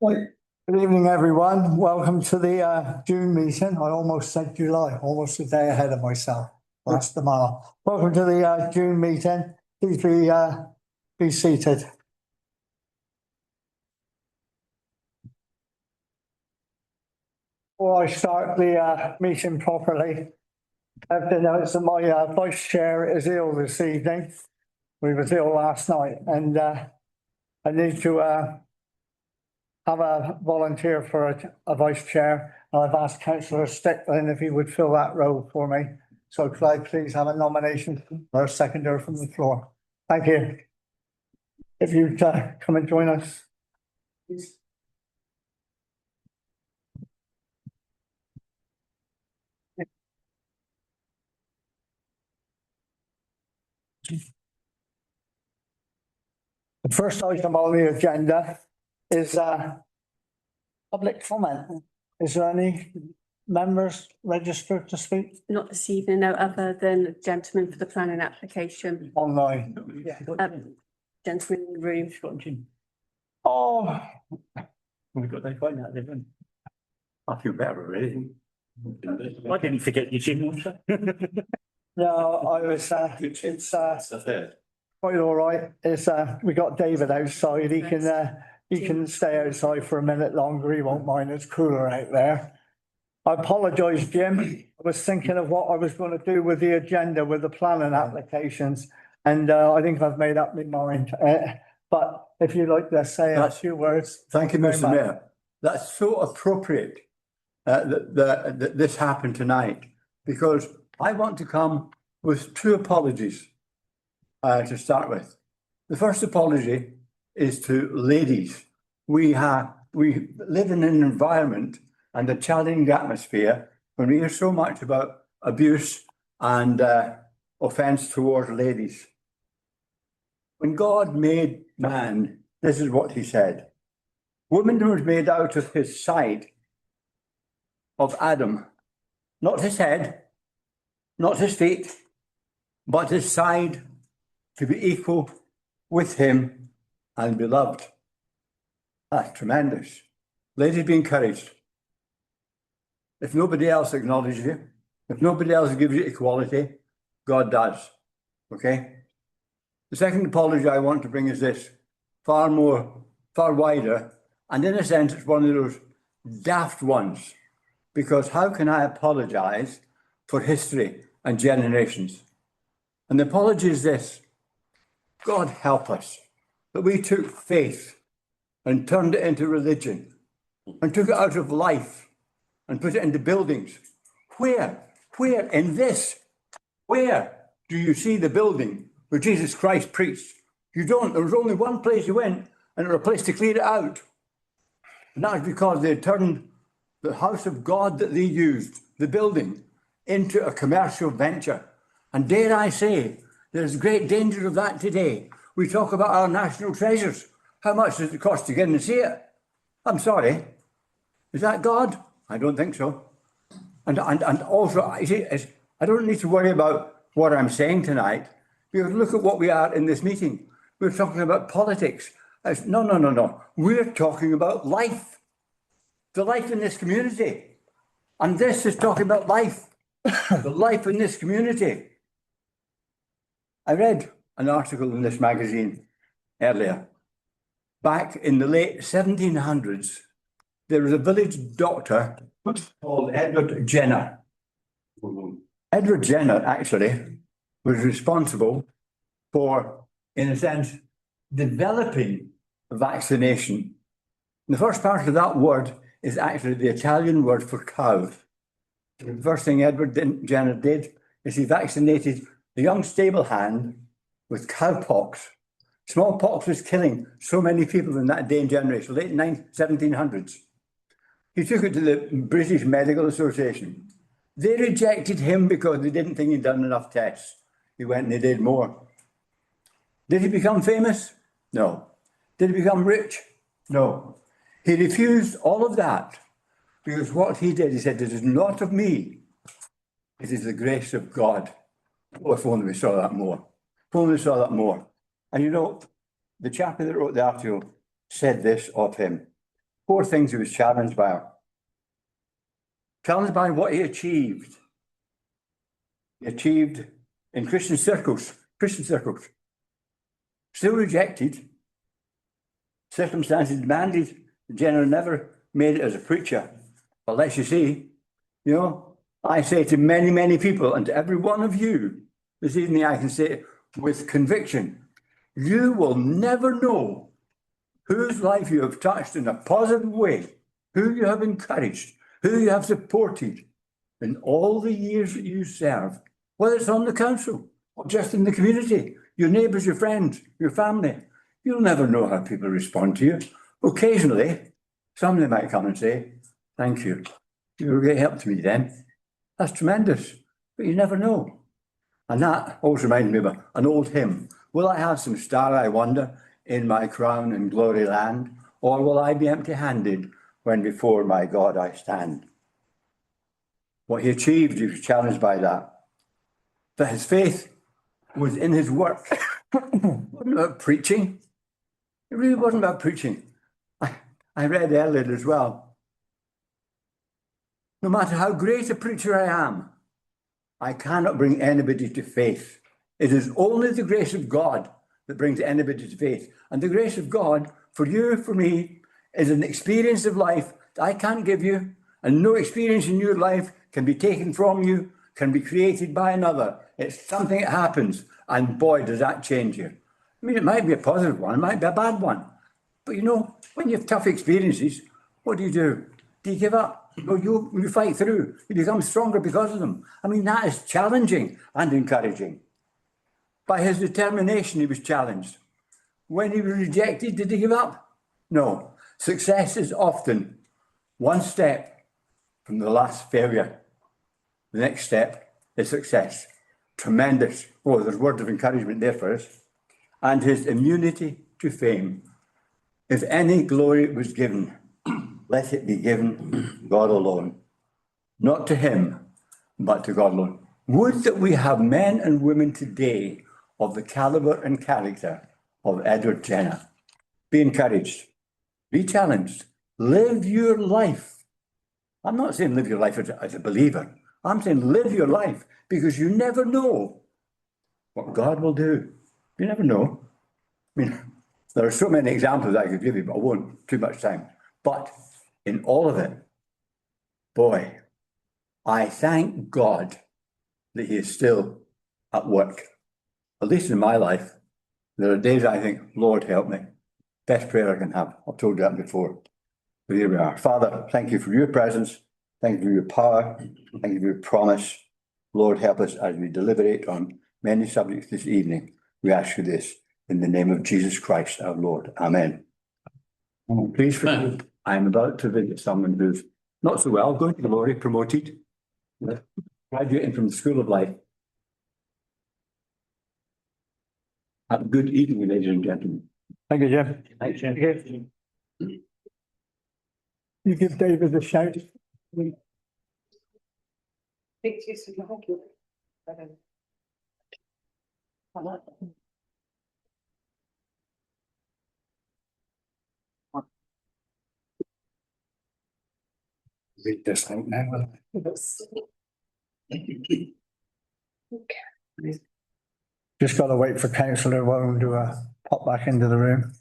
Right. Good evening, everyone. Welcome to the June meeting. I almost said July, almost a day ahead of myself. That's the mark. Welcome to the June meeting. Please be seated. Before I start the meeting properly, I have to note that my vice chair is ill this evening. We was ill last night, and I need to have a volunteer for a vice chair. And I've asked Councillor Stickland if he would fill that role for me. So could I please have a nomination or a seconder from the floor? Thank you. If you'd come and join us, please. The first item on the agenda is public comment. Is there any members registered to speak? Not this evening, no, other than the gentleman for the planning application. Online. Yeah. Gentleman in the room. Oh, We've got that quite out there. I feel better already. I didn't forget your gym. no, I was, it's quite all right. It's we got David outside. He can stay outside for a minute longer. He won't mind. It's cooler out there. I apologise, Jim. I was thinking of what I was going to do with the agenda with the planning applications, and I think I've made up my mind. But if you'd like to say a few words. Thank you, Mr. Mayor. That's so appropriate that this happened tonight, because I want to come with two apologies to start with. The first apology is to ladies. We live in an environment and a challenging atmosphere when we hear so much about abuse and offence towards ladies. When God made man, this is what he said. Woman was made out of his side of Adam, not his head, not his feet, but his side, to be equal with him and beloved. That's tremendous. Ladies, be encouraged. If nobody else acknowledges you, if nobody else gives you equality, God does. Okay? The second apology I want to bring is this, far wider, and in a sense, it's one of those daft ones, because how can I apologize for history and generations? And the apology is this: God help us that we took faith and turned it into religion and took it out of life and put it into buildings. Where in this, where do you see the building where Jesus Christ preached? You don't. There was only one place you went, and there was a place to clear it out. And that was because they turned the house of God that they used, the building, into a commercial venture. And dare I say, there's great danger of that today. We talk about our national treasures. How much does it cost to get in and see it? I'm sorry. Is that God? I don't think so. And also, I don't need to worry about what I'm saying tonight, because look at what we are in this meeting. We're talking about politics. No. We're talking about life. The life in this community. And this is talking about life. The life in this community. I read an article in this magazine earlier. Back in the late 1700s, there was a village doctor called Edward Jenner. Edward Jenner actually was responsible for, in a sense, developing vaccination. The first part of that word is actually the Italian word for cow. The first thing Edward Jenner did is he vaccinated a young stable hand with cowpox. Smallpox was killing so many people in that day and generation, late 1700s. He took it to the British Medical Association. They rejected him because they didn't think he'd done enough tests. He went and they did more. Did he become famous? No. Did he become rich? No. He refused all of that because what he did, he said, it is not of me. It is the grace of God. Oh, if only we saw that more. If only we saw that more. And you know, the chap that wrote the article said this of him. 4 things he was challenged by. Challenged by what he achieved. He achieved in Christian circles. Still rejected. Circumstances demanded. The general never made it as a preacher. But let's you see, you know, I say to many, many people, and to every one of you this evening, I can say with conviction, you will never know whose life you have touched in a positive way, who you have encouraged, who you have supported in all the years that you serve, whether it's on the council or just in the community, your neighbours, your friends, your family. You'll never know how people respond to you. Occasionally, somebody might come and say, thank you. You were a great help to me then. That's tremendous, but you never know. And that always reminds me of an old hymn. Will I have some star, I wonder, in my crown and glory land, or will I be empty-handed when before my God I stand? What he achieved, he was challenged by that. But his faith was in his work. It wasn't about preaching. It really wasn't about preaching. I read earlier as well. No matter how great a preacher I am, I cannot bring anybody to faith. It is only the grace of God that brings anybody to faith. And the grace of God, for you, for me, is an experience of life that I can't give you, and no experience in your life can be taken from you, can be created by another. It's something that happens, and boy, does that change you. I mean, it might be a positive one, it might be a bad one. But you know, when you have tough experiences, what do? Do you give up? Or you fight through. You become stronger because of them. I mean, that is challenging and encouraging. By his determination, he was challenged. When he was rejected, did he give up? No. Success is often one step from the last failure. The next step is success. Tremendous. Oh, there's words of encouragement there for us. And his immunity to fame. If any glory was given, let it be given God alone. Not to him, but to God alone. Would that we have men and women today of the caliber and character of Edward Jenner. Be encouraged. Be challenged. Live your life. I'm not saying live your life as a believer. I'm saying live your life, because you never know what God will do. You never know. I mean, there are so many examples I could give you, but I won't, too much time. But in all of it, boy, I thank God that he is still at work. At least in my life, there are days I think, Lord, help me. Best prayer I can have. I've told you that before. But here we are. Father, thank you for your presence. Thank you for your power. Thank you for your promise. Lord, help us as we deliberate on many subjects this evening. We ask you this in the name of Jesus Christ, our Lord. Amen. Please forgive. I'm about to visit someone who's not so well, going to glory, promoted, graduating from the School of Life. Have a good evening, ladies and gentlemen. Thank you, Jim. Thanks, Jim. You give David a shout. Read this out now. Just got to wait for Councillor Wone to pop back into the room.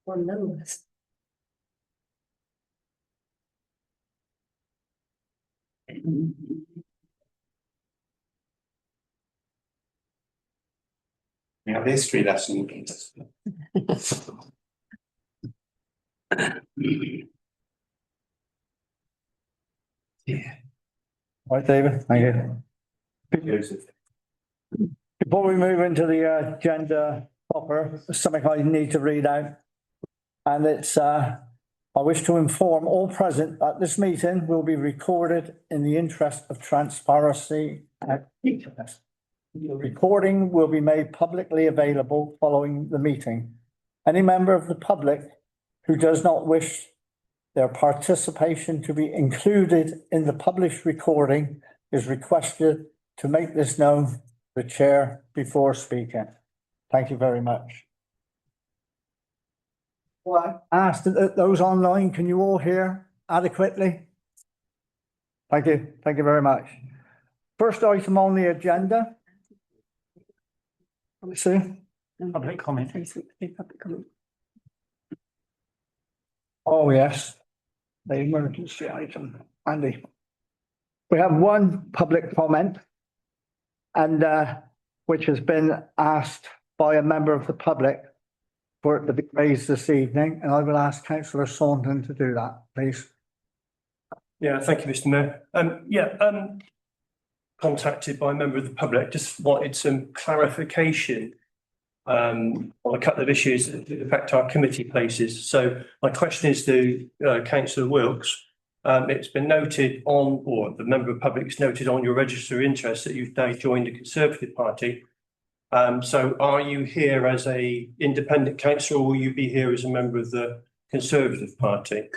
Well, no. Yeah, history lesson. Yeah. Right, David, thank you. Before we move into the agenda proper, there's something I need to read out. And it's, I wish to inform all present that this meeting will be recorded in the interest of transparency and neatness. The recording will be made publicly available following the meeting. Any member of the public who does not wish Their participation to be included in the published recording is requested. To make this known, the chair before speaking. Thank you very much. Well, I asked those online, can you all hear adequately? Thank you. Thank you very much. First item on the agenda. Sue? Public comment. Public comment. Oh, yes. The emergency item. Andy. We have one public comment and which has been asked by a member of the public for it to be raised this evening, and I will ask Councillor Saunton to do that, please. Yeah, thank you, Mr. Mayor. Contacted by a member of the public, just wanted some clarification on a couple of issues that affect our committee places. So my question is to Councillor Wilkes. It's been noted on, or the member of the public's noted on your register of interest that you've now joined the Conservative Party. So are you here as a independent councillor, or will you be here as a member of the Conservative Party?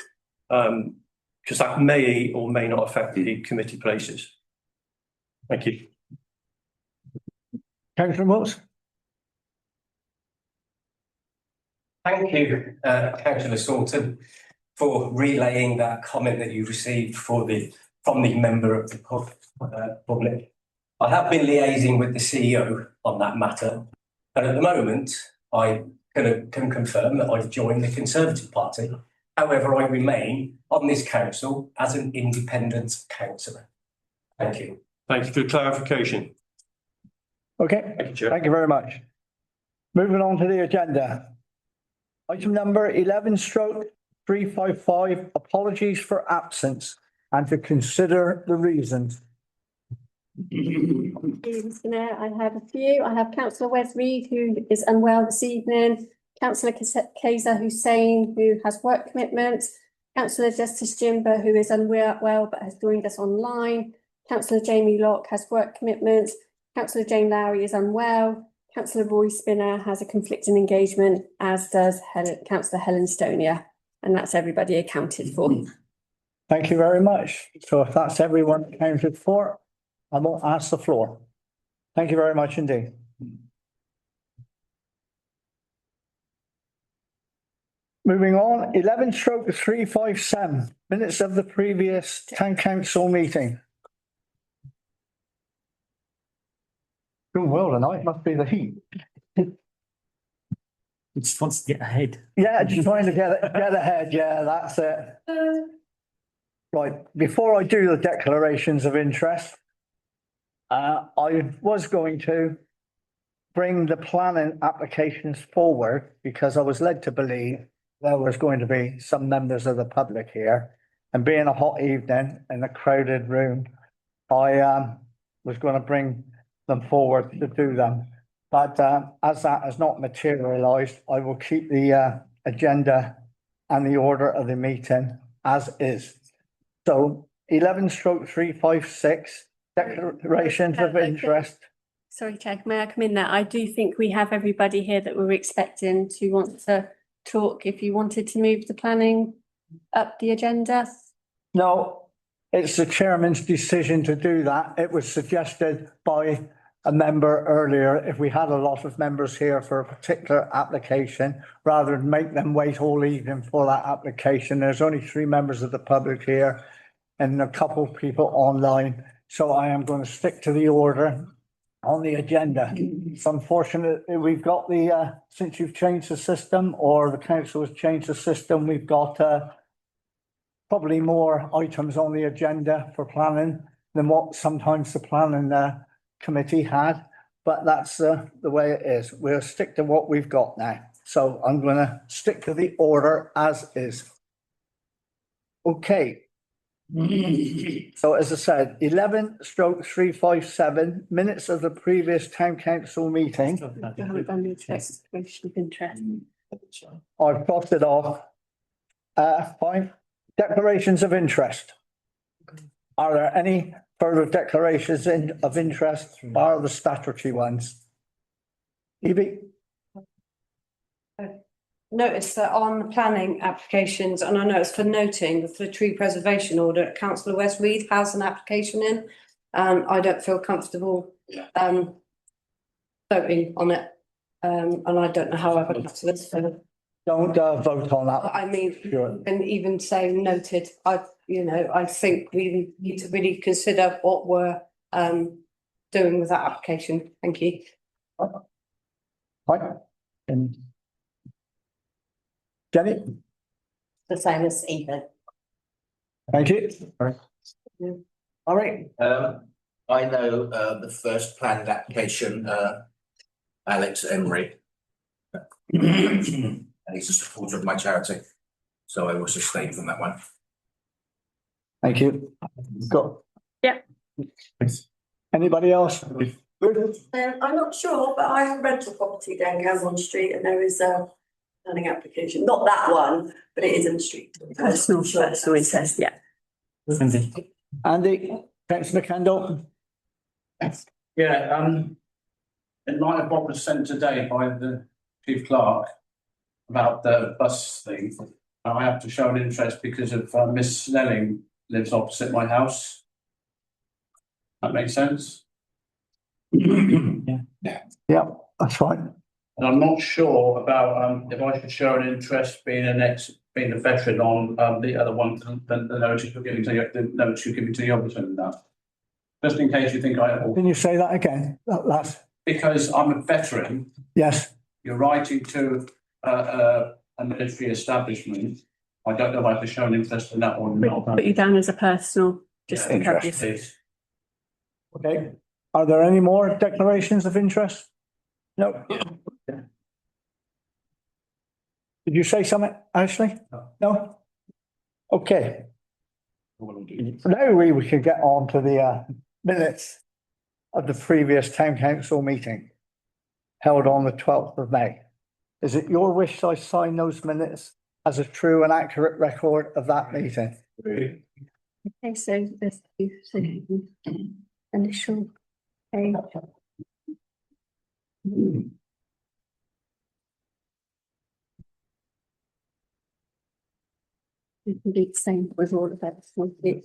Because that may or may not affect the committee places. Thank you. Councillor Wilkes? Thank you, Councillor Saunton, for relaying that comment that you received from the member of the public. I have been liaising with the CEO on that matter, and at the moment, I can confirm that I've joined the Conservative Party. However, I remain on this council as an independent councillor. Thank you. Thank you for the clarification. Okay, Thank you, Chair. thank you very much. Moving on to the agenda. Item number 11/355, apologies for absence and to consider the reasons. Thank you, Mr. Mayor. I have a few. I have Councillor Wes Reed, who is unwell this evening, Councillor Kaiser Hussein, who has work commitments, Councillor Justice Jimber, who is unwell but has joined us online, Councillor Jamie Locke has work commitments, Councillor Jane Lowry is unwell, Councillor Roy Spinner has a conflicting engagement, as does Councillor Helen Stonia, and that's everybody accounted for. Thank you very much. So if that's everyone accounted for, I won't ask the floor. Thank you very much indeed. Moving on, 11/357, minutes of the previous town council meeting. Doing well tonight, must be the heat. It just wants to get ahead. Yeah, just trying to get ahead. Yeah, that's it. Right, before I do the declarations of interest, I was going to bring the planning applications forward because I was led to believe there was going to be some members of the public here. And being a hot evening in a crowded room, I was going to bring them forward to do them. But as that has not materialised, I will keep the agenda and the order of the meeting as is. So 11/356, declarations of interest. Sorry, Chair, may I come in there? I do think we have everybody here that we're expecting to want to talk. If you wanted to move the planning up the agenda. No, it's the chairman's decision to do that. It was suggested by a member earlier, if we had a lot of members here for a particular application, rather than make them wait all evening for that application. There's only 3 members of the public here and a couple of people online. So I am going to stick to the order on the agenda. It's unfortunate we've got since you've changed the system, or the council has changed the system, we've got probably more items on the agenda for planning than what sometimes the planning committee had, but that's the way it is. We'll stick to what we've got now. So I'm going to stick to the order as is. Okay. So as I said, 11/357, minutes of the previous town council meeting. We haven't done the declaration of interest. I've crossed it off. Fine. Declarations of interest. Are there any further declarations of interest, are the statutory ones? Evie? noticed that on the planning applications, and I know it's for noting for the tree preservation order, councillor West Reed has an application in. I don't feel comfortable voting on it. And I don't know how other councillors feel. Don't vote on that. I mean, Sure. and even say noted, I think we need to really consider what we're doing with that application. Thank you. Right. And Jenny, The same as Ethan. thank you. All right. I know the first planned application, Alex Emery. And he's a supporter of my charity, so I will sustain from that one. Thank you. Go. Yeah. Anybody else? I'm not sure, but I have a rental property down Camborne Street and there is a planning application, not that one, but it is in the street. Personal interest, yeah. Andy, councillor Kendall. Yeah, in light of what was sent today by the chief clerk about the bus thing, I have to show an interest because of Miss Snelling lives opposite my house. That makes sense? Yeah, that's fine. And I'm not sure about if I should show an interest being a veteran on the other one, the notice you're giving to the notice you're giving to the ombudsman now. Just in case you think I Can you say that again? That's because I'm a veteran, yes. you're writing to a military establishment. I don't know if I have to show an interest in that or not. Put you down as a personal, just to cover you. Please. Okay. Are there any more declarations of interest? No. Did you say something, Ashley? No? Okay. Now we can get on to the minutes of the previous town council meeting held on the 12th of May. Is it your wish I sign those minutes as a true and accurate record of that meeting? Okay, so there's initial. Okay. We can do the same with all of that. Thank you.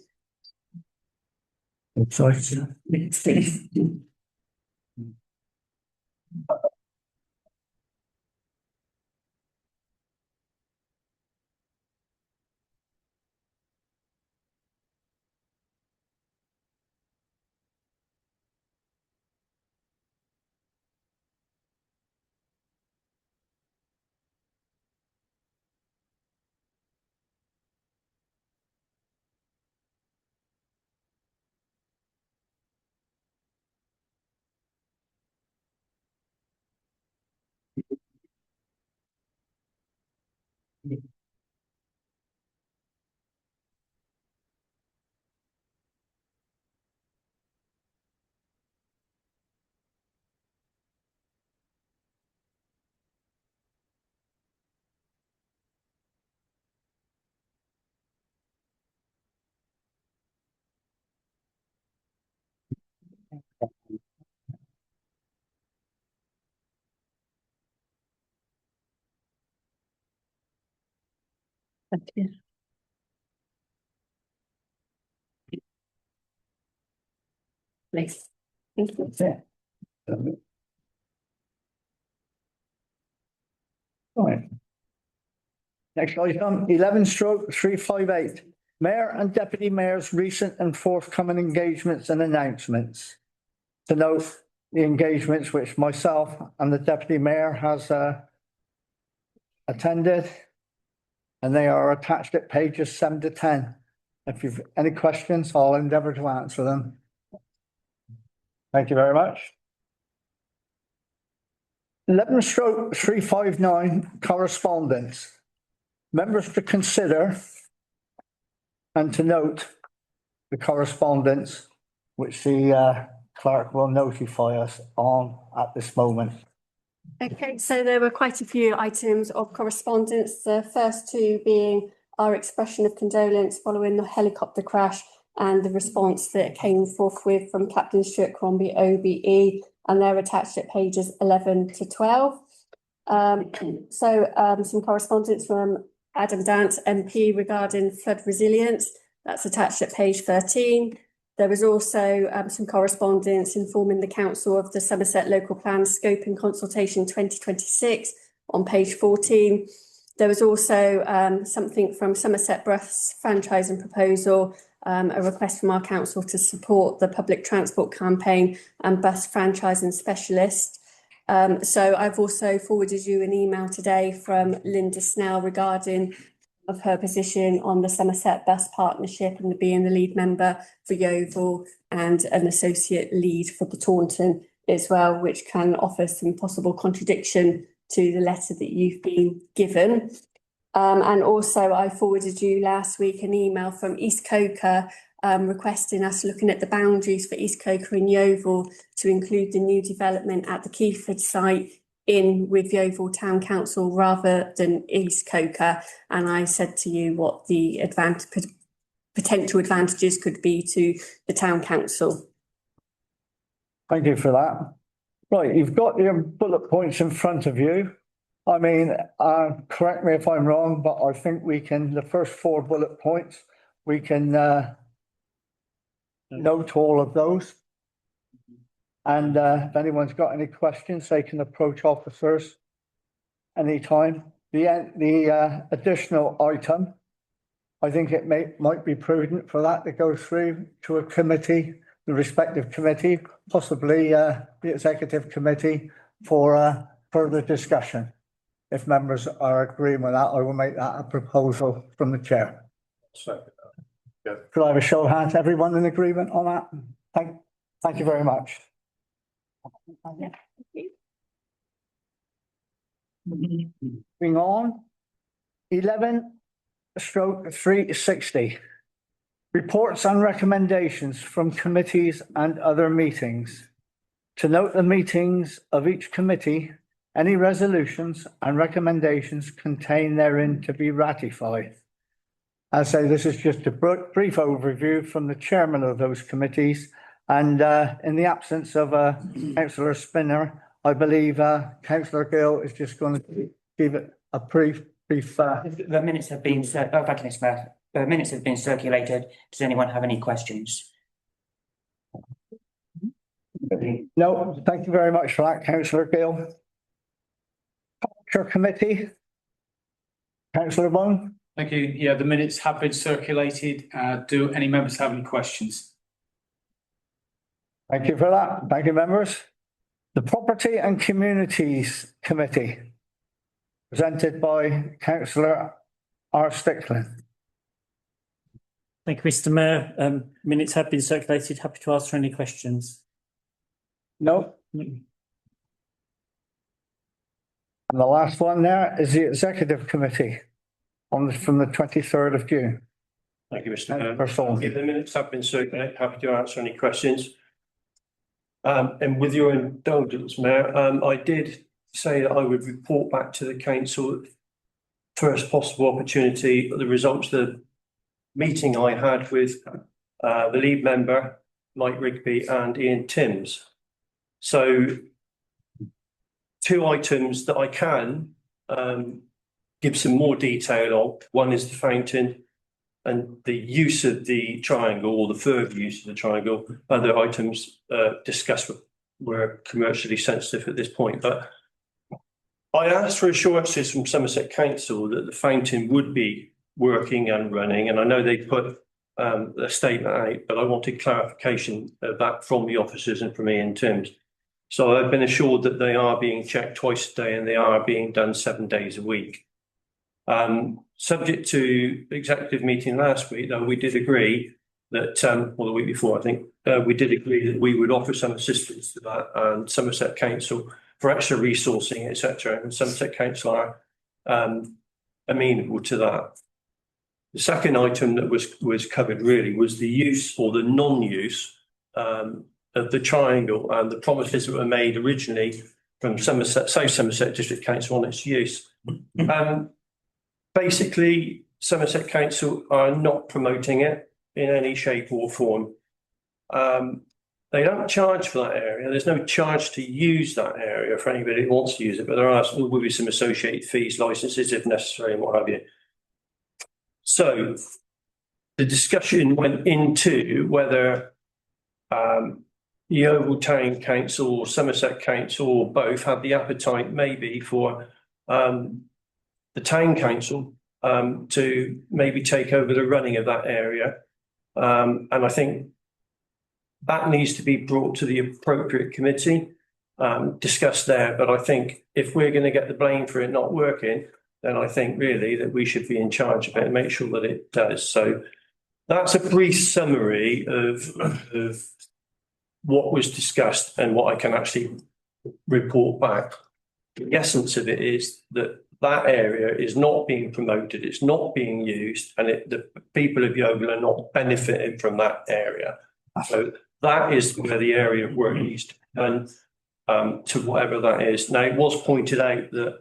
Please. Thank you. Right. Next item, 11/358. Mayor and Deputy Mayor's recent and forthcoming engagements and announcements. To note the engagements which myself and the Deputy Mayor has attended. And they are attached at pages 7 to 10. If you've any questions, I'll endeavour to answer them. Thank you very much. 11/359 correspondence. Members to consider and to note the correspondence which the clerk will notify us on at this moment. Okay, so there were quite a few items of correspondence, the first two being our expression of condolence following the helicopter crash and the response that came forthwith from Captain Stuart Crombie, OBE, and they're attached at pages 11 to 12. Some correspondence from Adam Dant MP regarding flood resilience. That's attached at page 13. There was also some correspondence informing the council of the Somerset Local Plan Scope and Consultation 2026 on page 14. There was also something from Somerset Bus franchising proposal, a request from our council to support the public transport campaign and bus franchising specialist. So I've also forwarded you an email today from Linda Snell regarding of her position on the Somerset Bus Partnership and being the lead member for Yeovil and an associate lead for the Taunton as well, which can offer some possible contradiction to the letter that you've been given. And also I forwarded you last week an email from East Coker requesting us looking at the boundaries for East Coker and Yeovil to include the new development at the Keyford site in with Yeovil Town Council rather than East Coker. And I said to you what the potential advantages could be to the Town Council. Thank you for that. Right, you've got your bullet points in front of you. I mean, correct me if I'm wrong, but I think we can, the first 4 bullet points, we can note all of those. And if anyone's got any questions, they can approach officers anytime. The additional item, I think it might be prudent for that to go through to a committee, the respective committee, possibly the executive committee for further discussion. If members are agreeing with that, I will make that a proposal from the chair. Could I have a show of hands? Everyone in agreement on that? Thank you very much. Moving on, 11/360. Reports and recommendations from committees and other meetings. To note the meetings of each committee, any resolutions and recommendations contained therein to be ratified. I say this is just a brief overview from the chairman of those committees. And in the absence of Councillor Spinner, I believe Councillor Gill is just going to give it a brief. The minutes have been, thank you, Mr. Mayor. The minutes have been circulated. Does anyone have any questions? No, thank you very much for that, Councillor Gill. Culture Committee, Councillor Bone. Thank you. Yeah, the minutes have been circulated. Do any members have any questions? Thank you for that. Thank you, members. The Property and Communities Committee, presented by Councillor R. Stickland. Thank you, Mr. Mayor. Minutes have been circulated. Happy to answer any questions. No. And the last one there is the Executive Committee from the 23rd of June. Thank you, Mr. Mayor. If the minutes have been circulated, happy to answer any questions. And with your indulgence, Mayor, I did say that I would report back to the council first possible opportunity the results of the meeting I had with the lead member, Mike Rigby, and Ian Timms. So 2 items that I can give some more detail on. One is the fountain and the use of the triangle, or the further use of the triangle. Other items discussed were commercially sensitive at this point, but I asked for assurances from Somerset Council that the fountain would be working and running, and I know they put a statement out, but I wanted clarification of that from the officers and from Ian Timms. So I've been assured that they are being checked twice a day and they are being done 7 days a week. Subject to the executive meeting last week, though, we did agree that, or the week before, I think, we did agree that we would offer some assistance to that, and Somerset Council for extra resourcing, etc. And Somerset Council are amenable to that. The second item that was covered really was the use or the non-use of the triangle and the promises that were made originally from Somerset, South Somerset District Council on its use. Basically, Somerset Council are not promoting it in any shape or form. They don't charge for that area. There's no charge to use that area for anybody who wants to use it, but there will be some associated fees, licenses if necessary, and what have you. So the discussion went into whether Yeovil Town Council or Somerset Council or both had the appetite maybe for the Town Council to maybe take over the running of that area. And I think that needs to be brought to the appropriate committee, discussed there. But I think if we're going to get the blame for it not working, then I think really that we should be in charge of it and make sure that it does. So that's a brief summary of what was discussed and what I can actually report back. The essence of it is that that area is not being promoted, it's not being used, and the people of Yeovil are not benefiting from that area. So that is where the area of work needs to be done, to whatever that is. Now, it was pointed out that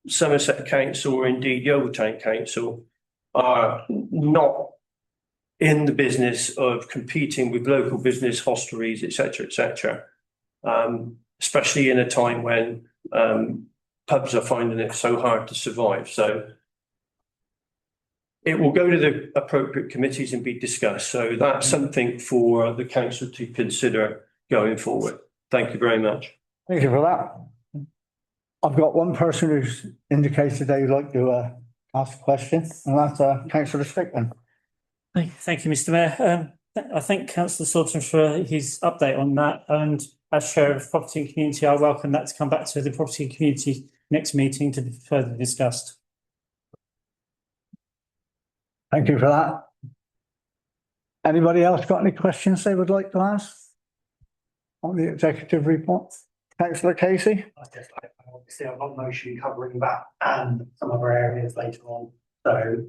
Somerset Council, or indeed Yeovil Town Council, are not in the business of competing with local business, hostelries, etc., especially in a time when pubs are finding it so hard to survive. So it will go to the appropriate committees and be discussed. So that's something for the council to consider going forward. Thank you very much. Thank you for that. I've got one person who's indicated they would like to ask a question, and that's Councillor Stickland. Thank you, Mr. Mayor. I thank Councillor Sawton for his update on that, and as Chair of Property and Community, I welcome that to come back to the Property and Community next meeting to be further discussed. Thank you for that. Anybody else got any questions they would like to ask on the executive report? Councillor Casey? Obviously, I've got a motion covering that and some other areas later on. So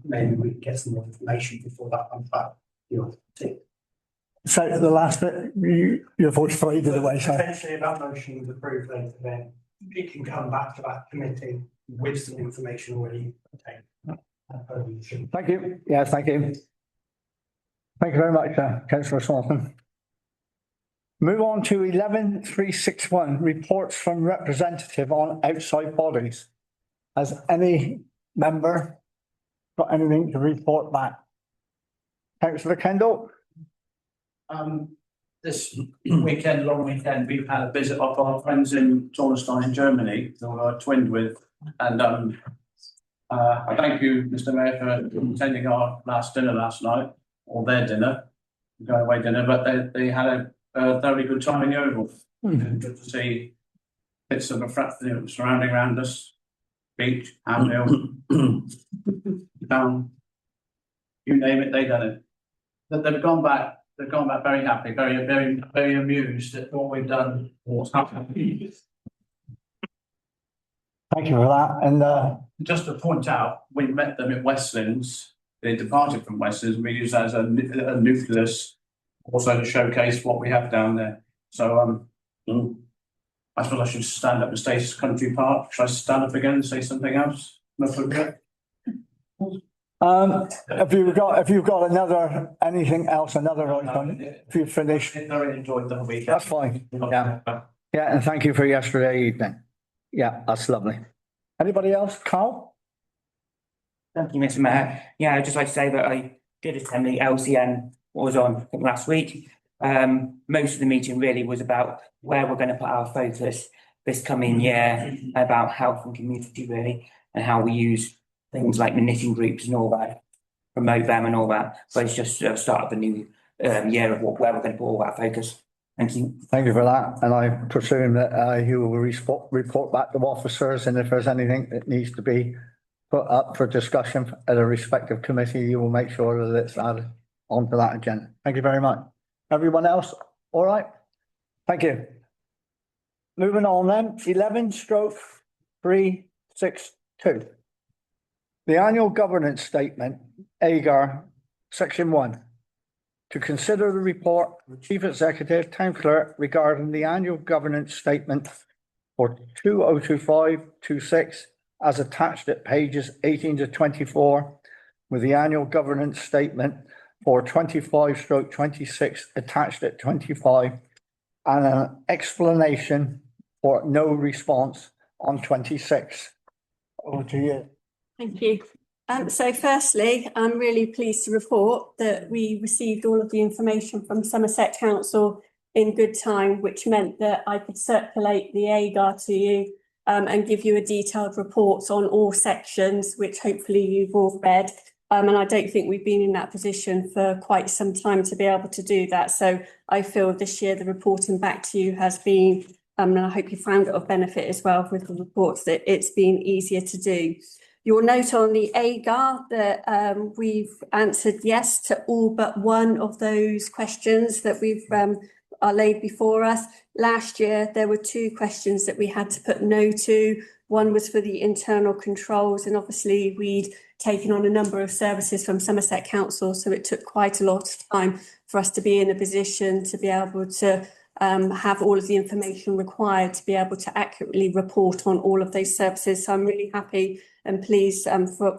maybe we can get some more information before that comes back. So the last bit, your voice faded away. So essentially, if that motion is approved later, then it can come back to that committee with some information already obtained. Thank you. Yeah, thank you. Thank you very much, Councillor Sawton. Move on to 11.361, reports from representative on outside bodies. Has any member got anything to report back? Councillor Kendall? This weekend, long weekend, we've had a visit of our friends in Zornstein, Germany, who are twinned with, and I thank you, Mr. Mayor, for attending our last dinner last night, or their dinner, going away dinner, but they had a thoroughly good time in Yeovil. Good to see bits of a surrounding around us, beach, Hamhill, town, you name it, they done it. They've gone back very happy, very amused at what we've done, what's happened. Thank you for that. And just to point out, we met them at Westlands. They departed from Westlands. We use that as a nucleus, also to showcase what we have down there. So I suppose I should stand up and say Country Park. Should I stand up again and say something else? Have you got anything else, another item? If you finish, I thoroughly enjoyed the weekend. That's fine. Yeah, and thank you for yesterday evening. Yeah, that's lovely. Anybody else? Carl? Thank you, Mr. Mayor. Yeah, I'd just like to say that I did attend the LCN, what was on, I think, last week. Most of the meeting really was about where we're going to put our focus this coming year, about health and community really, and how we use things like the knitting groups and all that, promote them and all that. So it's just the start of a new year of where we're going to put all that focus. Thank you. Thank you for that. And I presume that you will report back to officers, and if there's anything that needs to be put up for discussion at a respective committee, you will make sure that it's added onto that agenda. Thank you very much. Everyone else, all right? Thank you. Moving on then, 11/362. The annual governance statement, AGAR, section 1. To consider the report of the Chief Executive, Town Clerk regarding the annual governance statement for 2025-26 as attached at pages 18 to 24, with the annual governance statement for 25/26 attached at 25 and an explanation for no response on 26. Over to you. Thank you. So firstly, I'm really pleased to report that we received all of the information from Somerset Council in good time, which meant that I could circulate the AGAR to you and give you a detailed report on all sections, which hopefully you've all read. And I don't think we've been in that position for quite some time to be able to do that. So I feel this year the reporting back to you has been, and I hope you found it of benefit as well with the reports, that it's been easier to do. You'll note on the AGAR that we've answered yes to all but one of those questions that we've are laid before us. Last year, there were 2 questions that we had to put no to. One was for the internal controls, and obviously we'd taken on a number of services from Somerset Council, so it took quite a lot of time for us to be in a position to be able to have all of the information required to be able to accurately report on all of those services. So I'm really happy and pleased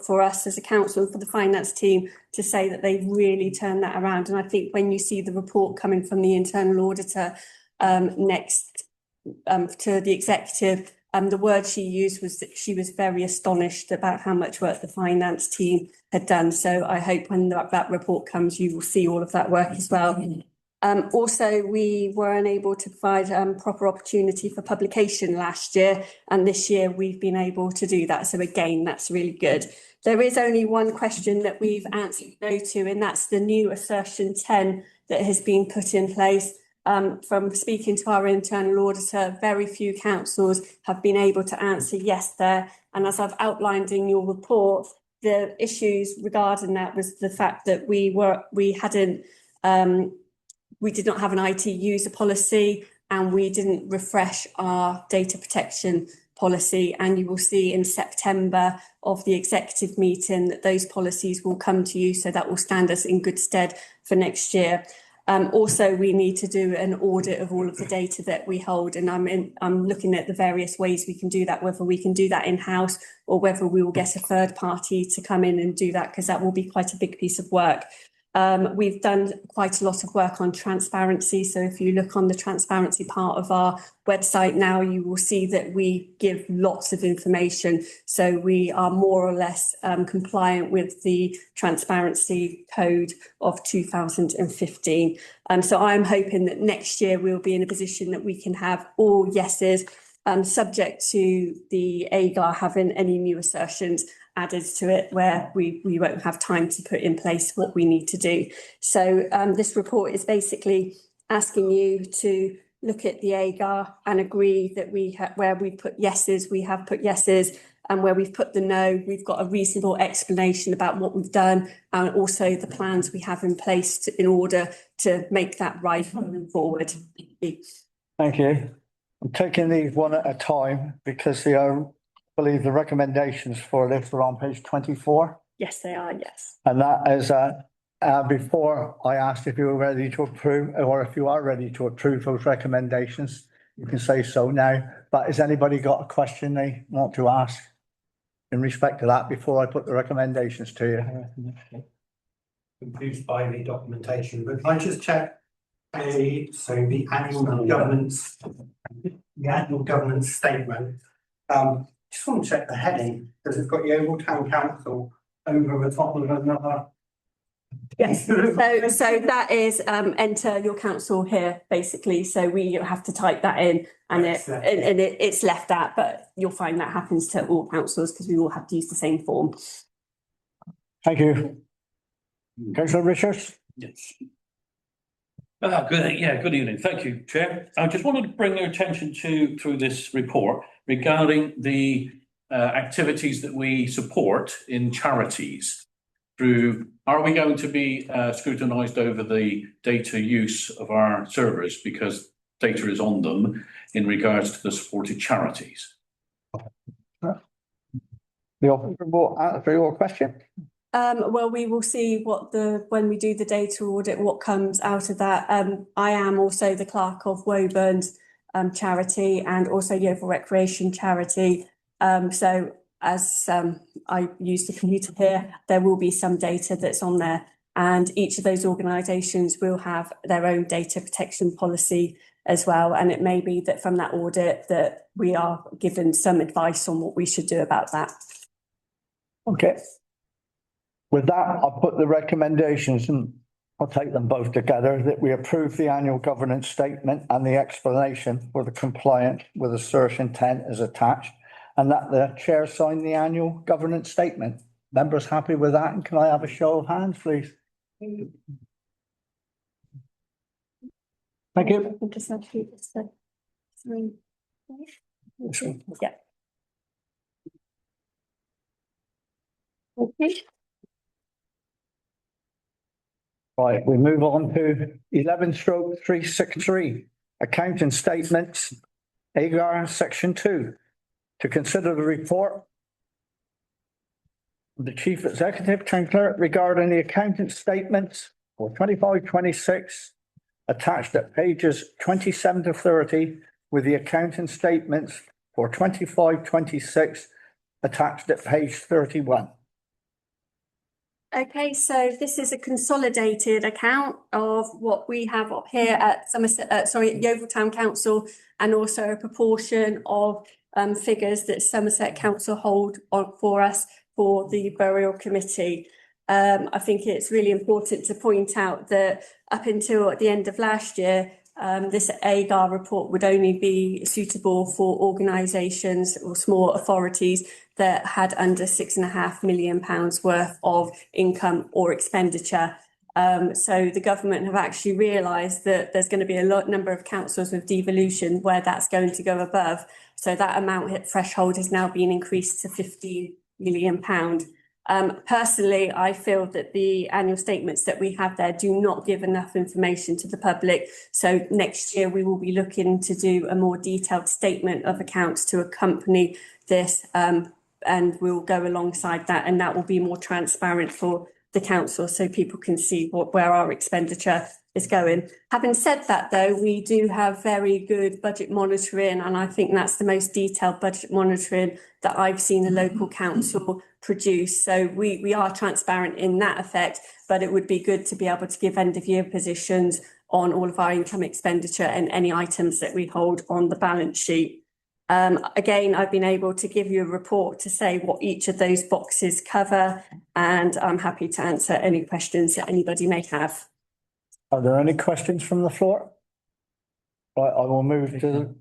for us as a council and for the finance team to say that they've really turned that around. And I think when you see the report coming from the internal auditor next to the executive, the word she used was that she was very astonished about how much work the finance team had done. So I hope when that report comes, you will see all of that work as well. Also, we were unable to provide proper opportunity for publication last year, and this year we've been able to do that. So again, that's really good. There is only one question that we've answered no to, and that's the new assertion 10 that has been put in place. From speaking to our internal auditor, very few councils have been able to answer yes there. And as I've outlined in your report, the issues regarding that was the fact that we did not have an IT user policy, and we didn't refresh our data protection policy. And you will see in September of the executive meeting that those policies will come to you. So that will stand us in good stead for next year. Also, we need to do an audit of all of the data that we hold. And I'm looking at the various ways we can do that, whether we can do that in-house or whether we will get a third party to come in and do that, because that will be quite a big piece of work. We've done quite a lot of work on transparency. So if you look on the transparency part of our website now, you will see that we give lots of information. So we are more or less compliant with the transparency code of 2015. So I'm hoping that next year we'll be in a position that we can have all yeses, subject to the AGAR having any new assertions added to it where we won't have time to put in place what we need to do. So this report is basically asking you to look at the AGAR and agree that where we put yeses, we have put yeses, and where we've put the no, we've got a reasonable explanation about what we've done and also the plans we have in place in order to make that right moving forward. Thank you. I'm taking these one at a time because I believe the recommendations for this are on page 24. Yes, they are, yes. And that is before I asked if you were ready to approve, or if you are ready to approve those recommendations, you can say so now. But has anybody got a question they want to ask in respect to that before I put the recommendations to you? Confused by the documentation, but I just check the annual governance statement. Just want to check the heading because it's got Yeovil Town Council over the top of another. Yes, so that is enter your council here basically. So we have to type that in, and it's left out, but you'll find that happens to all councils because we all have to use the same form. Thank you. Councillor Richards? Yes. Good evening. Thank you, Chair. I just wanted to bring your attention through this report regarding the activities that we support in charities. Are we going to be scrutinised over the data use of our servers because data is on them in regards to the supported charities? The officer will answer your question. Well, we will see when we do the data audit, what comes out of that. I am also the clerk of Woburn's charity and also Yeovil Recreation Charity. So as I use the computer here, there will be some data that's on there And each of those organisations will have their own data protection policy as well. And it may be that from that audit that we are given some advice on what we should do about that. Okay. With that, I'll put the recommendations and I'll take them both together, that we approve the annual governance statement and the explanation for the compliance with assertion 10 is attached, and that the chair sign the annual governance statement. Members happy with that? And can I have a show of hands, please? Thank you. Yeah. Okay. Right, we move on to 11/363, accounting statements, AGAR section 2. To consider the report of the Chief Executive Town Clerk regarding the accounting statements for 25-26, attached at pages 27 to 30, with the accounting statements for 25-26 attached at page 31. Okay, so this is a consolidated account of what we have up here at Yeovil Town Council, and also a proportion of figures that Somerset Council hold on for us for the burial committee. I think it's really important to point out that up until at the end of last year, this AGAR report would only be suitable for organisations or small authorities that had under £6.5 million worth of income or expenditure. So the government have actually realised that there's going to be a number of councils with devolution where that's going to go above. So that amount hit threshold has now been increased to £15 million. Personally, I feel that the annual statements that we have there do not give enough information to the public. So next year we will be looking to do a more detailed statement of accounts to accompany this, and we'll go alongside that, and that will be more transparent for the council so people can see where our expenditure is going. Having said that, though, we do have very good budget monitoring, and I think that's the most detailed budget monitoring that I've seen a local council produce. So we are transparent in that effect, but it would be good to be able to give end of year positions on all of our income expenditure and any items that we hold on the balance sheet. Again, I've been able to give you a report to say what each of those boxes cover, and I'm happy to answer any questions that anybody may have. Are there any questions from the floor? Right, I will move to.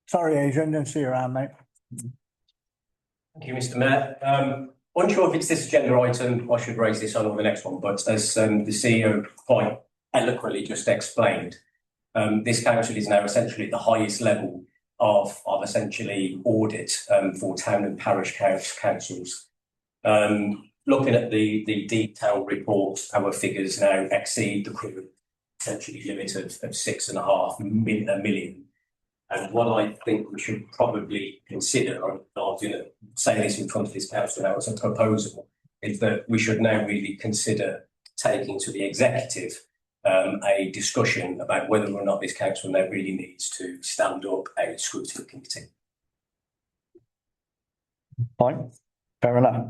Sorry, Adrian, didn't see your hand, mate. Thank you, Mr. Mayor. Unsure if it's this agenda item, I should raise this on or the next one, but as the CEO quite eloquently just explained, this council is now essentially at the highest level of essentially audit for town and parish councils. Looking at the detailed reports, our figures now exceed the current essentially limit of £6.5 million. And what I think we should probably consider, I'm going to say this in front of this council now as a proposal, is that we should now really consider taking to the executive a discussion about whether or not this council now really needs to stand up a scrutiny committee. Fine, fair enough.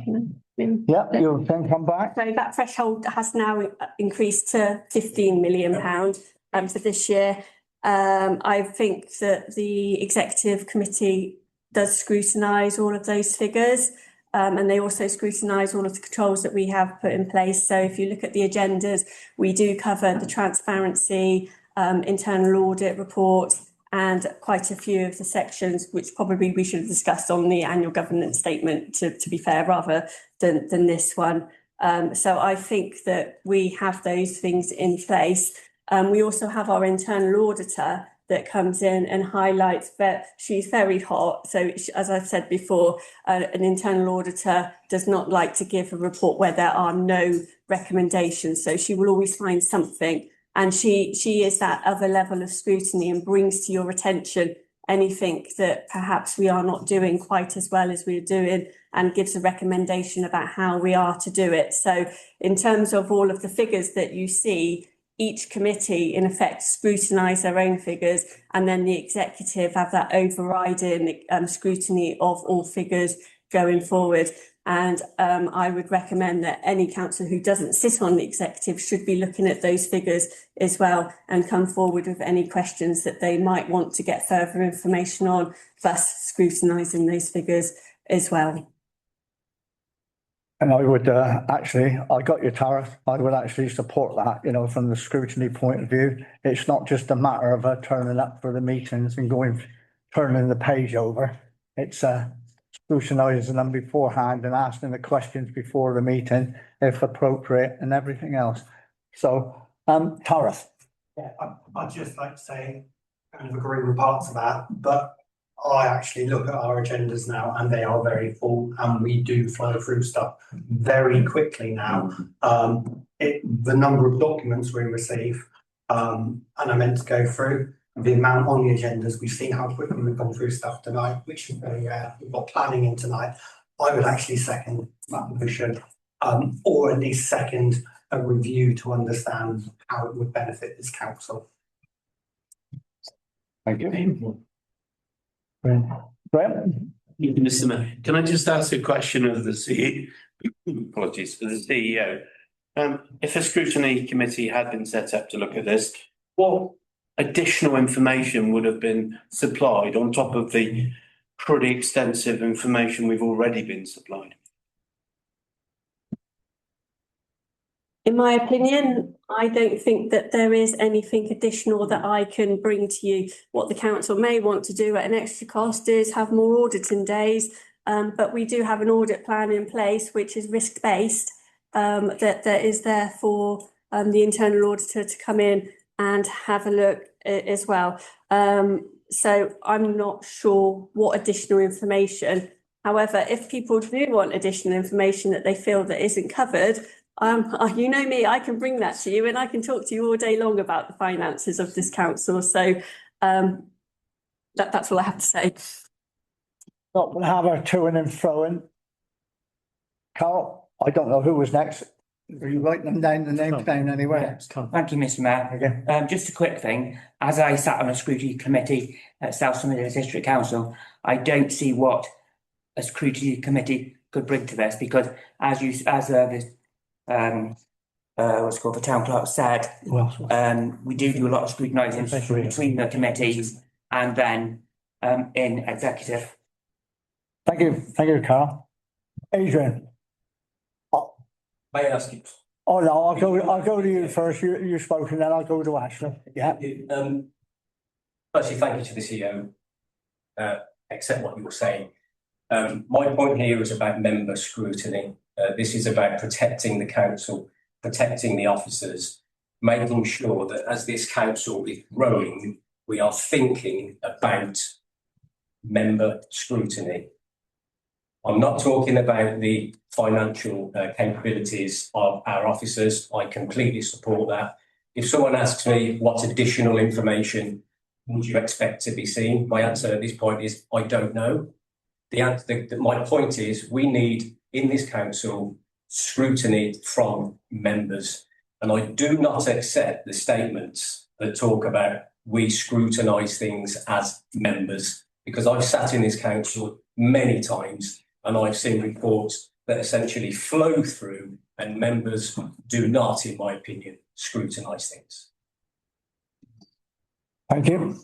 Yeah, you can come back. So that threshold has now increased to £15 million for this year. I think that the executive committee does scrutinise all of those figures, and they also scrutinise all of the controls that we have put in place. So if you look at the agendas, we do cover the transparency, internal audit report, and quite a few of the sections which probably we should have discussed on the annual governance statement, to be fair, rather than this one. So I think that we have those things in place. We also have our internal auditor that comes in and highlights that she's very hot. So as I've said before, an internal auditor does not like to give a report where there are no recommendations. So she will always find something. And she is that other level of scrutiny and brings to your attention anything that perhaps we are not doing quite as well as we're doing, and gives a recommendation about how we are to do it. So in terms of all of the figures that you see, each committee in effect scrutinise their own figures, and then the executive have that overriding scrutiny of all figures going forward. And I would recommend that any councillor who doesn't sit on the executive should be looking at those figures as well and come forward with any questions that they might want to get further information on, thus scrutinising those figures as well. And I would actually, I got your tariff, I would actually support that, you know, from the scrutiny point of view. It's not just a matter of turning up for the meetings and turning the page over. It's scrutinising them beforehand and asking the questions before the meeting, if appropriate, and everything else. So, tariff. Yeah, I'd just like to say, kind of agree with parts of that, but I actually look at our agendas now and they are very full and we do flow through stuff very quickly now. The number of documents we receive, and I meant to go through the amount on the agendas, we've seen how quickly we've gone through stuff tonight, which is very, we've got planning in tonight. I would actually second that motion, or at least second a review to understand how it would benefit this council. Thank you. Graham? Mr. Mayor, can I just ask a question of the CEO? Apologies, for the CEO. If a scrutiny committee had been set up to look at this, what additional information would have been supplied on top of the pretty extensive information we've already been supplied? In my opinion, I don't think that there is anything additional that I can bring to you. What the council may want to do at an extra cost is have more auditing days, but we do have an audit plan in place which is risk-based, that is there for the internal auditor to come in and have a look as well. So I'm not sure what additional information. However, if people do want additional information that they feel that isn't covered, you know me, I can bring that to you and I can talk to you all day long about the finances of this council. So that's all I have to say. Not gonna have her to and fro. Carl, I don't know who was next. Are you writing them down, the names down anywhere? Thank you, Mr. Mayor. Okay. Just a quick thing, as I sat on a scrutiny committee at South Somerset District Council, I don't see what a scrutiny committee could bring to this, because as the the town clerk said, we do a lot of scrutinising between the committees and then in executive. Thank you, Carl. Adrian? May I ask you? Oh, no, I'll go to you first. You spoke and then I'll go to Ashley. Yeah. Firstly, thank you to the CEO, accept what you were saying. My point here is about member scrutiny. This is about protecting the council, protecting the officers, making sure that as this council is growing, we are thinking about member scrutiny. I'm not talking about the financial capabilities of our officers. I completely support that. If someone asks me what additional information would you expect to be seen, my answer at this point is I don't know. My point is we need in this council scrutiny from members, and I do not accept the statements that talk about we scrutinise things as members, because I've sat in this council many times and I've seen reports that essentially flow through and members do not, in my opinion, scrutinise things. Thank you.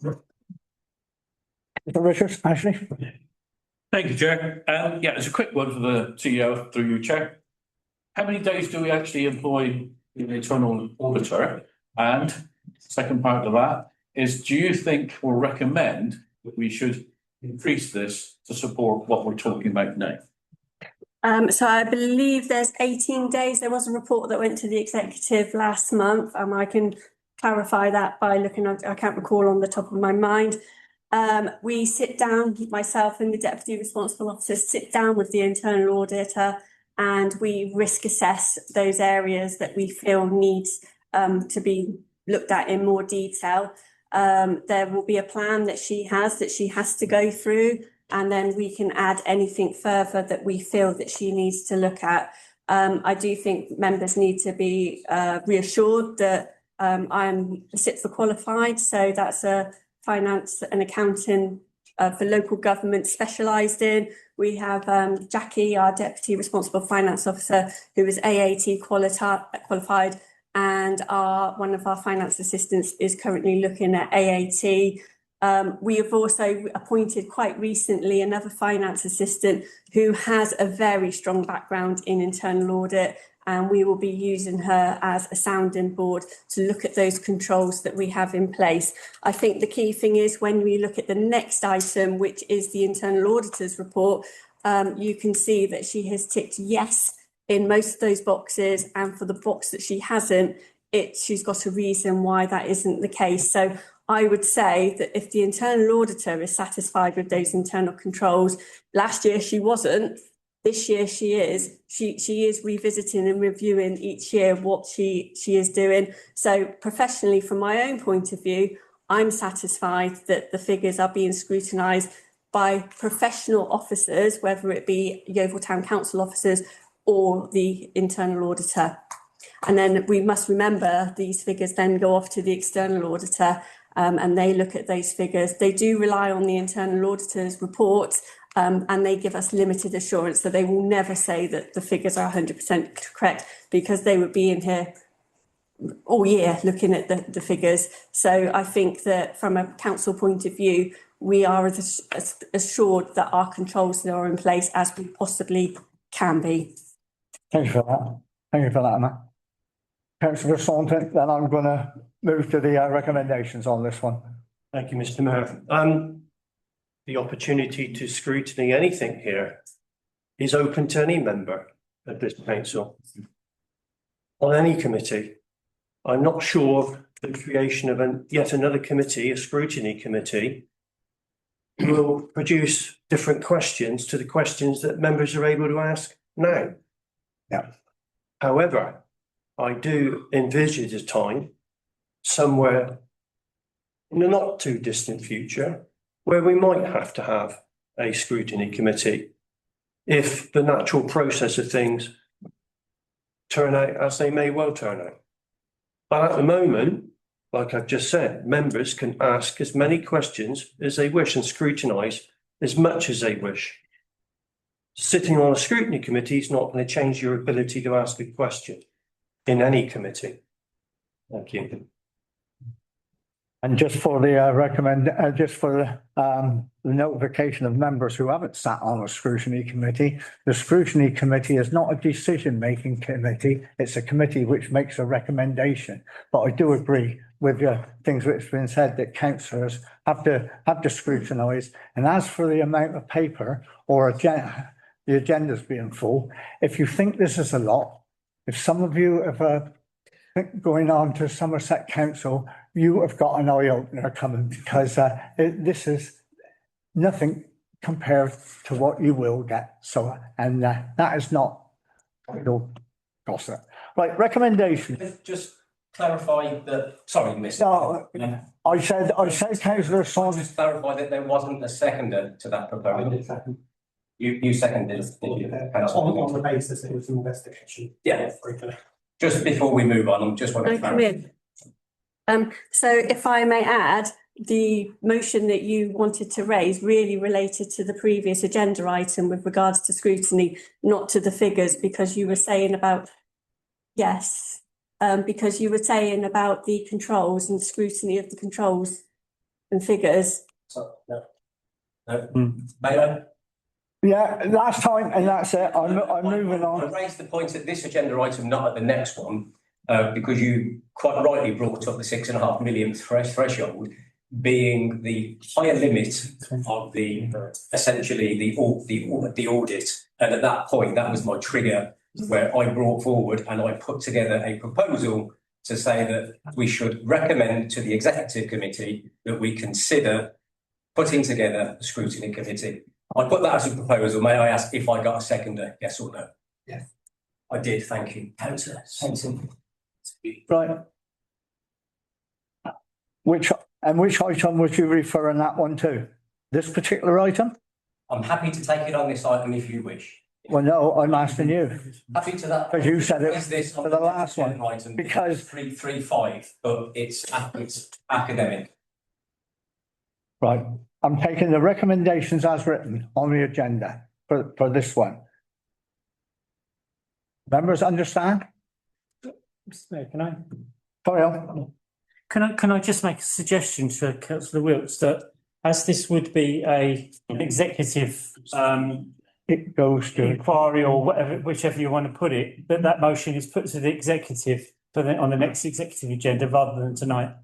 Mr. Richards, Ashley? Thank you, Chair. Yeah, it's a quick one for the CEO through you, Chair. How many days do we actually employ the internal auditor? And second part of that is, do you think or recommend that we should increase this to support what we're talking about now? So I believe there's 18 days. There was a report that went to the executive last month, and I can clarify that by looking at, I can't recall on the top of my mind. We sit down, myself and the deputy responsible officers sit down with the internal auditor and we risk assess those areas that we feel needs to be looked at in more detail. There will be a plan that she has to go through, and then we can add anything further that we feel that she needs to look at. I do think members need to be reassured that I'm CIPFA qualified, so that's a finance and accounting for local government specialised in. We have Jackie, our Deputy Responsible Finance Officer, who is AAT qualified, and one of our finance assistants is currently looking at AAT. We have also appointed quite recently another finance assistant who has a very strong background in internal audit, and we will be using her as a sounding board to look at those controls that we have in place. I think the key thing is when we look at the next item, which is the internal auditor's report, you can see that she has ticked yes in most of those boxes, and for the box that she hasn't, she's got a reason why that isn't the case. So I would say that if the internal auditor is satisfied with those internal controls, last year she wasn't, this year she is. She is revisiting and reviewing each year what she is doing. So professionally, from my own point of view, I'm satisfied that the figures are being scrutinised by professional officers, whether it be Yeovil Town Council officers or the internal auditor. And then we must remember these figures then go off to the external auditor, and they look at those figures. They do rely on the internal auditor's reports, and they give us limited assurance, so they will never say that the figures are 100% correct, because they would be in here all year looking at the figures. So I think that from a council point of view, we are as assured that our controls are in place as we possibly can be. Thank you for that. Thank you for that, Emma. Councillor Saunton, then I'm going to move to the recommendations on this one. Thank you, Mr. Mayor. The opportunity to scrutiny anything here is open to any member of this council on any committee. I'm not sure the creation of yet another committee, a scrutiny committee, will produce different questions to the questions that members are able to ask now. Yeah. However, I do envisage a time somewhere in the not too distant future where we might have to have a scrutiny committee if the natural process of things turn out as they may well turn out. But at the moment, like I've just said, members can ask as many questions as they wish and scrutinise as much as they wish. Sitting on a scrutiny committee is not going to change your ability to ask a question in any committee. Thank you. And just for the the notification of members who haven't sat on a scrutiny committee, the scrutiny committee is not a decision-making committee. It's a committee which makes a recommendation. But I do agree with things which have been said that councillors have to scrutinise. And as for the amount of paper or the agendas being full, if you think this is a lot, if some of you have going on to Somerset Council, you have got an eye opener coming, because this is nothing compared to what you will get. So, and that is not idle gossip. Right, recommendation. Just clarify that, sorry, Mr. No, I said, Councillor Saunders. Just clarify that there wasn't a seconder to that proposal. You seconded it, did you? On the basis it was an investigation. Yeah. Just before we move on, I'm just want to clarify. So if I may add, the motion that you wanted to raise really related to the previous agenda item with regards to scrutiny, not to the figures, because you were saying about, yes, because you were saying about the controls and scrutiny of the controls and figures. So, no. Yeah, last time, and that's it. I'm moving on. I raised the point at this agenda item, not at the next one, because you quite rightly brought up the 6.5 million threshold being the higher limit of the essentially the audit. And at that point, that was my trigger where I brought forward and I put together a proposal to say that we should recommend to the executive committee that we consider putting together a scrutiny committee. I put that as a proposal. May I ask if I got a seconder, yes or no? Yes. I did, thank you. Councillor Sampson. Right. Which item would you refer on that one to? This particular item? I'm happy to take it on this item if you wish. Well, no, I'm asking you. Happy to that. Because you said it Is this for the last one. Item because 335, but it's academic. Right, I'm taking the recommendations as written on the agenda for this one. Members understand? Mr Mayor, can I? Carry on. Can I just make a suggestion to councillor Wilkes that as this would be an executive It goes to, inquiry or whatever, whichever you want to put it, that motion is put to the executive on the next executive agenda rather than tonight.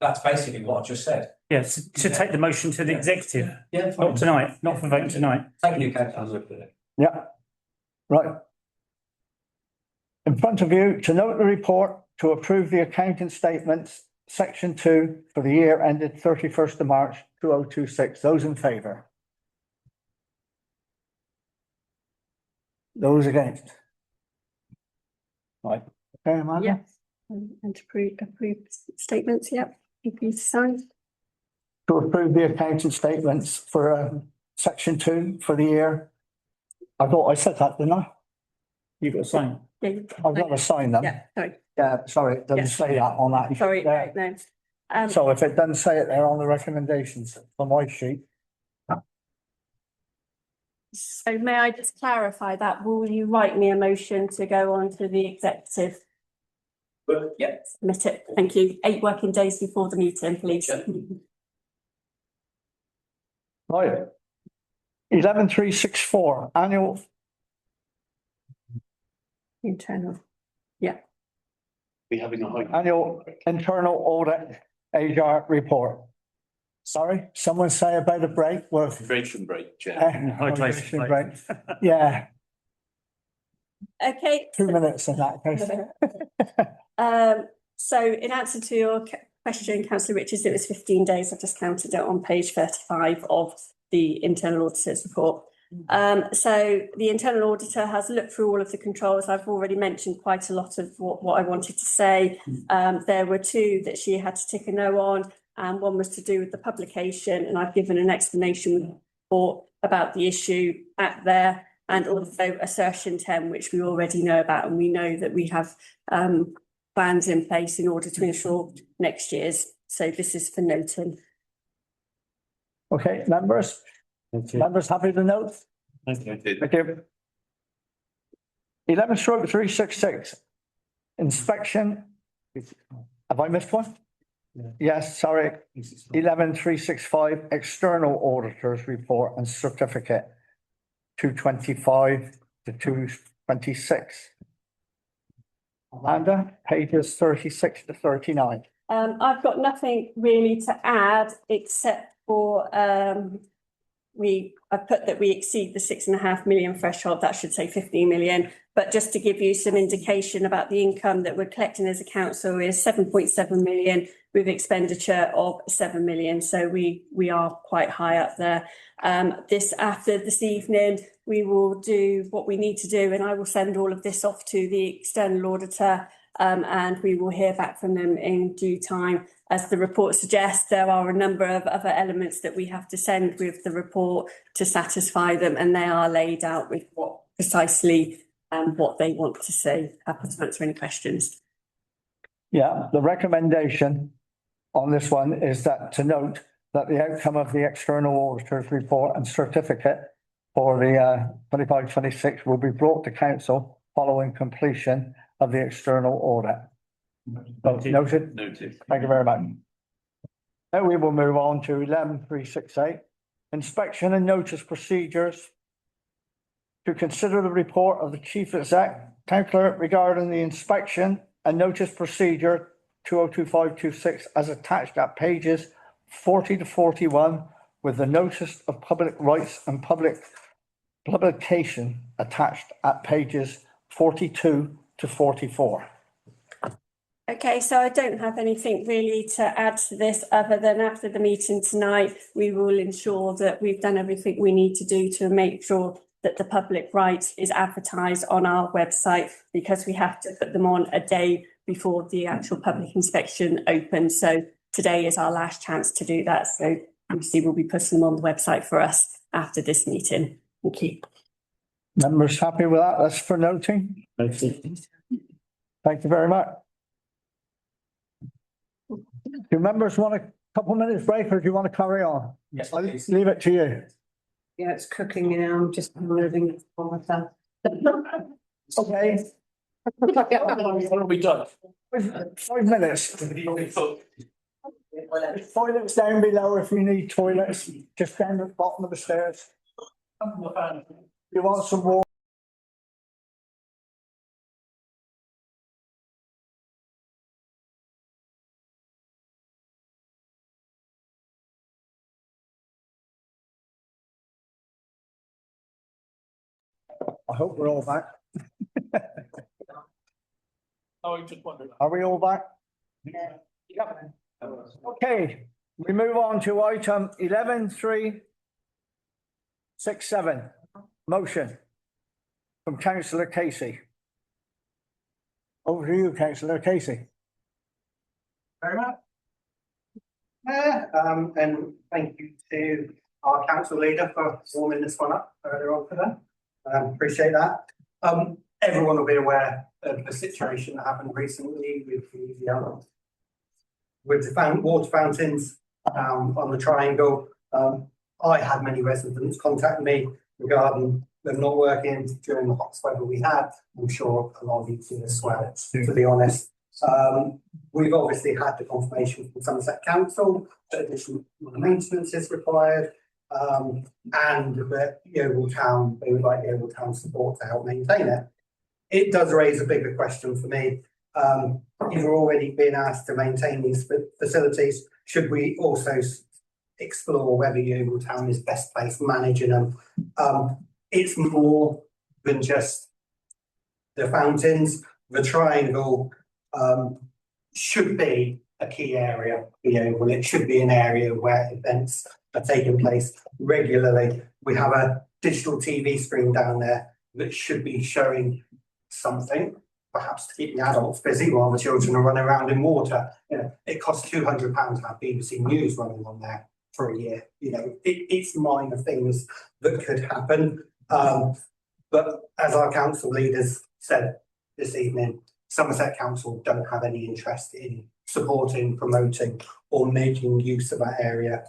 That's basically what I just said. Yes, to take the motion to the executive, Yeah, fine. not tonight, not for voting tonight. Thank you, councillor. yeah, right. In front of you, to note the report, to approve the accounting statements, section 2 for the year ended 31st of March 2026. Those in favour? Those against? Right, okay, Amanda? Yes. And approve statements, yep. If you sign. To approve the accounting statements for section 2 for the year. I thought I said that, didn't I? You've got to sign. Yeah, I've got to sign them. yeah, sorry, Yeah, sorry, it doesn't Yeah. say that on that. sorry, Yeah. no. So if it doesn't say it there on the recommendations for my sheet, So may I just clarify that? Will you write me a motion to go on to the executive? Yeah. Submit it. Thank you. 8 working days before the meeting, please. right. 11364, annual, Internal. Be having a high. annual internal audit AGR report. Sorry, someone say about a break? Well, Hydration break, Chair. hydration break. Yeah, Okay. 2 minutes in that case. So in answer to your question, councillor Richards, it was 15 days. I've just counted it on page 35 of the internal auditor's report. So the internal auditor has looked through all of the controls. I've already mentioned quite a lot of what I wanted to say. There were 2 that she had to tick a no on, and 1 was to do with the publication, and I've given an explanation about the issue at there, and also assertion 10, which we already know about, and we know that we have plans in place in order to ensure next year's. So this is for noting. Okay, members? Members happy to note? Thank you. Thank you. 11/366, inspection. Have I missed one? Yes, sorry. 11365, external auditors report and certificate, 225 to 226. Amanda, pages 36 to 39. I've got nothing really to add except for I've put that we exceed the 6.5 million threshold. That should say 15 million. But just to give you some indication about the income that we're collecting as a council is 7.7 million with expenditure of 7 million. So we are quite high up there. After this evening, we will do what we need to do, and I will send all of this off to the external auditor, and we will hear back from them in due time. As the report suggests, there are a number of other elements that we have to send with the report to satisfy them, and they are laid out with what precisely what they want to say. Happy to answer any questions. Yeah, the recommendation on this one is that to note that the outcome of the external auditor's report and certificate for the 25-26 will be brought to council following completion of the external audit. Noted. Noted. Thank you very much. Now we will move on to 11368, inspection and notice procedures. To consider the report of the chief exec, town clerk regarding the inspection and notice procedure 2025-26 as attached at pages 40 to 41 with the notice of public rights and publication attached at pages 42 to 44. Okay, so I don't have anything really to add to this other than after the meeting tonight, we will ensure that we've done everything we need to do to make sure that the public rights is advertised on our website, because we have to put them on a day before the actual public inspection opens. So today is our last chance to do that. So obviously we'll be putting them on the website for us after this meeting. Thank you. Members happy with that? That's for noting. Thank you very much. Do members want to Couple minutes break, or do you want to carry on? Yes, I'll please. leave it to you. Yeah, it's cooking now. I'm just moving it on myself. Okay. What have we done? 5 minutes. Toilets down below if you need toilets, just down at the bottom of the stairs. You want some water? I hope we're all back. Oh, I just wondered. Are we all back? Yep. Okay, we move on to item 11.3.6.7. Motion from councillor Casey. Over to you, councillor Casey. Very much. And thank you to our council leader for warming this one up earlier on for them. Appreciate that. Everyone will be aware of the situation that happened recently with the water fountains on the triangle. I had many residents contact me regarding them not working during the hot weather we had. I'm sure a lot of you did as well, to be honest. We've obviously had the confirmation from Somerset Council that additional maintenance is required, and that Yeovil Town, they would like Yeovil Town support to help maintain it. It does raise a bigger question for me. If we're already being asked to maintain these facilities, should we also explore whether Yeovil Town is best placed managing them? It's more than just the fountains. The triangle should be a key area for Yeovil. It should be an area where events are taking place regularly. We have a digital TV screen down there that should be showing something, perhaps to keep the adults busy while the children are running around in water. It costs £200 to have BBC News running on there for a year. It's minor things that could happen. But as our council leaders said this evening, Somerset Council don't have any interest in supporting, promoting or making use of that area.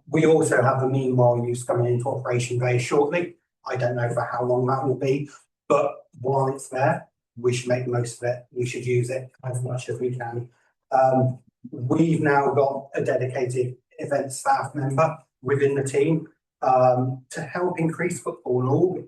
We also have the meanwhile use coming into operation very shortly. I don't know for how long that will be, but while it's there, we should make the most of it. We should use it as much as we can. We've now got a dedicated event staff member within the team to help increase footfall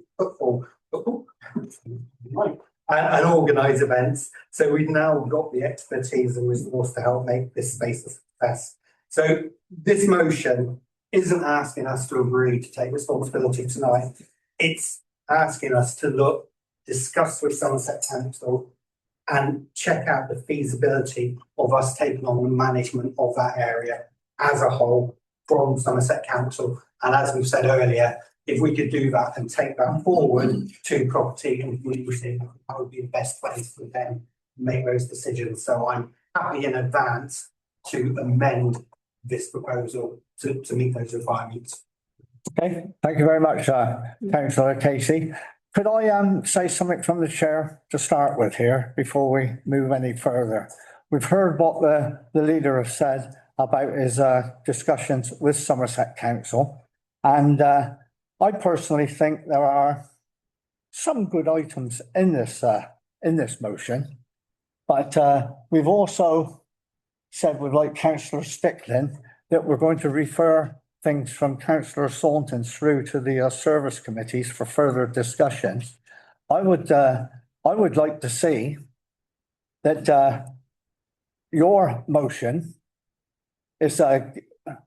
and organise events. So we've now got the expertise and resource to help make this space a success. So this motion isn't asking us to agree to take responsibility tonight. It's asking us to discuss with Somerset Council and check out the feasibility of us taking on the management of that area as a whole from Somerset Council. And as we've said earlier, if we could do that and take that forward to property and community, that would be the best place for them to make those decisions. So I'm happy in advance to amend this proposal to meet those requirements. Okay, thank you very much, councillor Casey. Could I say something from the chair to start with here before we move any further? We've heard what the leader has said about his discussions with Somerset Council, and I personally think there are some good items in this motion, but we've also said we'd like councillor Stickland that we're going to refer things from councillor Saunton through to the service committees for further discussions. I would like to see that your motion is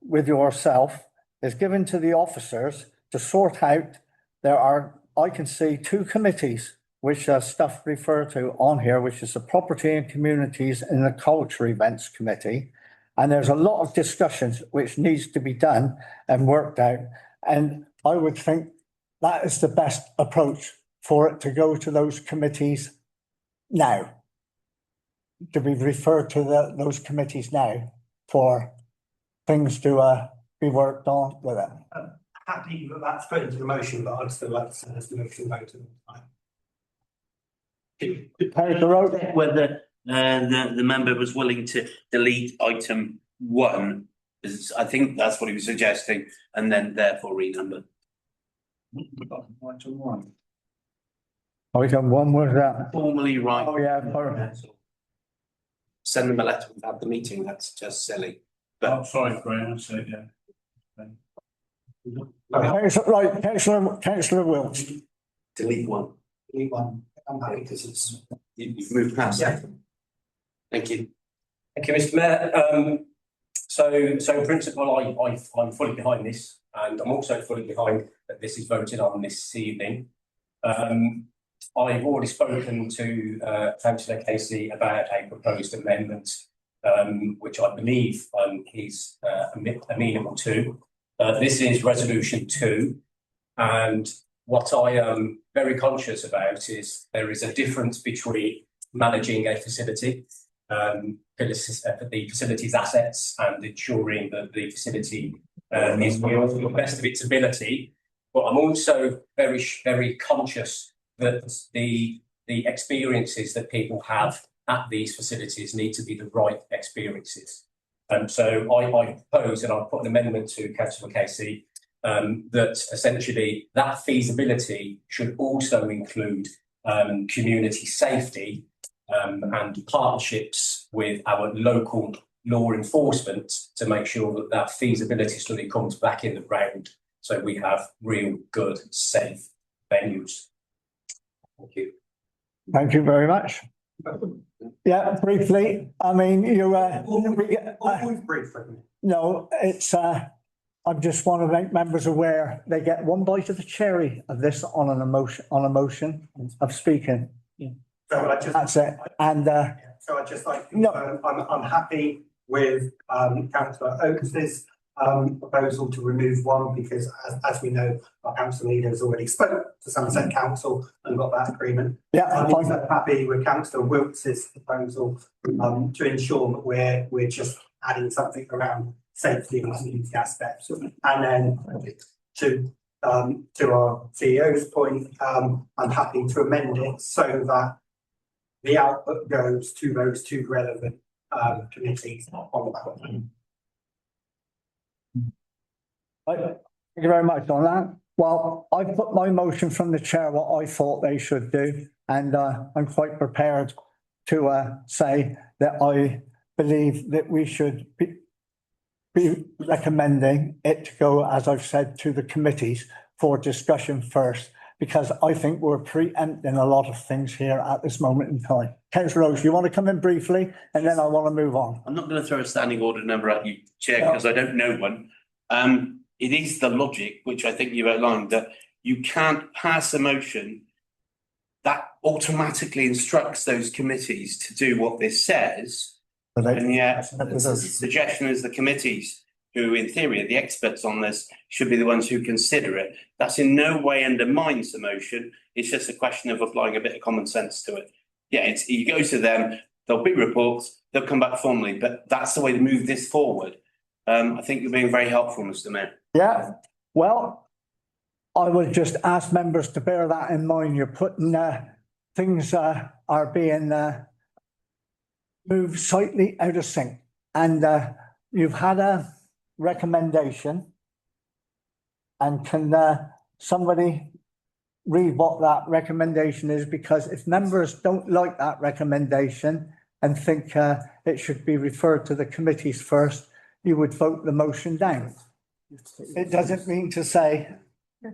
with yourself is given to the officers to sort out. I can see 2 committees which stuff referred to on here, which is the Property and Communities and the Culture Events Committee. And there's a lot of discussions which needs to be done and worked out. And I would think that is the best approach for it to go to those committees now, to be referred to those committees now for things to be worked on with it. Happy that that's put into the motion, but I'd still like to send us the motion voted. Whether the member was willing to delete item 1 Because I think that's what he was suggesting, and then therefore renumber. Item one. Item one was that. Formally right. Oh, yeah, sorry. Send them a letter without the meeting, that's just silly. Oh, sorry, Graham, I said, yeah. Right, councillor Wilks. Delete one. Delete one. I'm happy because it's. You've moved past that. Thank you. Thank you, Mr. Mayor. So in principle, I'm fully behind this, and I'm also fully behind that this is voted on this evening. I've already spoken to Councillor Casey about a proposed amendment, which I believe he's amenable to. This is resolution 2, and what I am very conscious about is there is a difference between managing a facility, the facility's assets, and ensuring that the facility is to the best of its ability. But I'm also very conscious that the experiences that people have at these facilities need to be the right experiences. So I propose, and I'll put an amendment to Councillor Casey, that essentially that feasibility should also include community safety and partnerships with our local law enforcement to make sure that that feasibility study comes back in the round, so we have real good, safe venues. Thank you. Thank you very much. Yeah, briefly, I mean, Always briefly. no, it's, I just want to make members aware, they get one bite of the cherry of this on a motion of speaking. So I just. That's it. And, So I'd just like to No. confirm, I'm happy with councillor Oakes's proposal to remove one, because as we know, our council leader has already spoke to Somerset Council and got that agreement. yeah, I'm fine. also happy with councillor Wilkes's proposal to ensure that we're just adding something around safety and community aspects. And then to our CEO's point, I'm happy to amend it so that the output goes to those two relevant committees on the ballot. Thank you very much on that. Well, I put my motion from the chair what I thought they should do, and I'm quite prepared to say that I believe that we should be recommending it to go, as I've said, to the committees for discussion first, because I think we're preempting a lot of things here at this moment in time. Councillor Rose, you want to come in briefly, and then I want to move on. I'm not going to throw a standing order number at you, Chair, because I don't know one. It is the logic, which I think you've outlined, that you can't pass a motion that automatically instructs those committees to do what this says. And yet, the suggestion is the committees, who in theory are the experts on this, should be the ones who consider it. That's in no way undermines the motion. It's just a question of applying a bit of common sense to it. Yeah, you go to them, there'll be reports, they'll come back formally, but that's the way to move this forward. I think you're being very helpful, Mr. Mayor. Yeah, well, I would just ask members to bear that in mind. You're putting things are being moved slightly out of sync, and you've had a recommendation, and can somebody read what that recommendation is? Because if members don't like that recommendation and think it should be referred to the committees first, you would vote the motion down. It doesn't mean to say,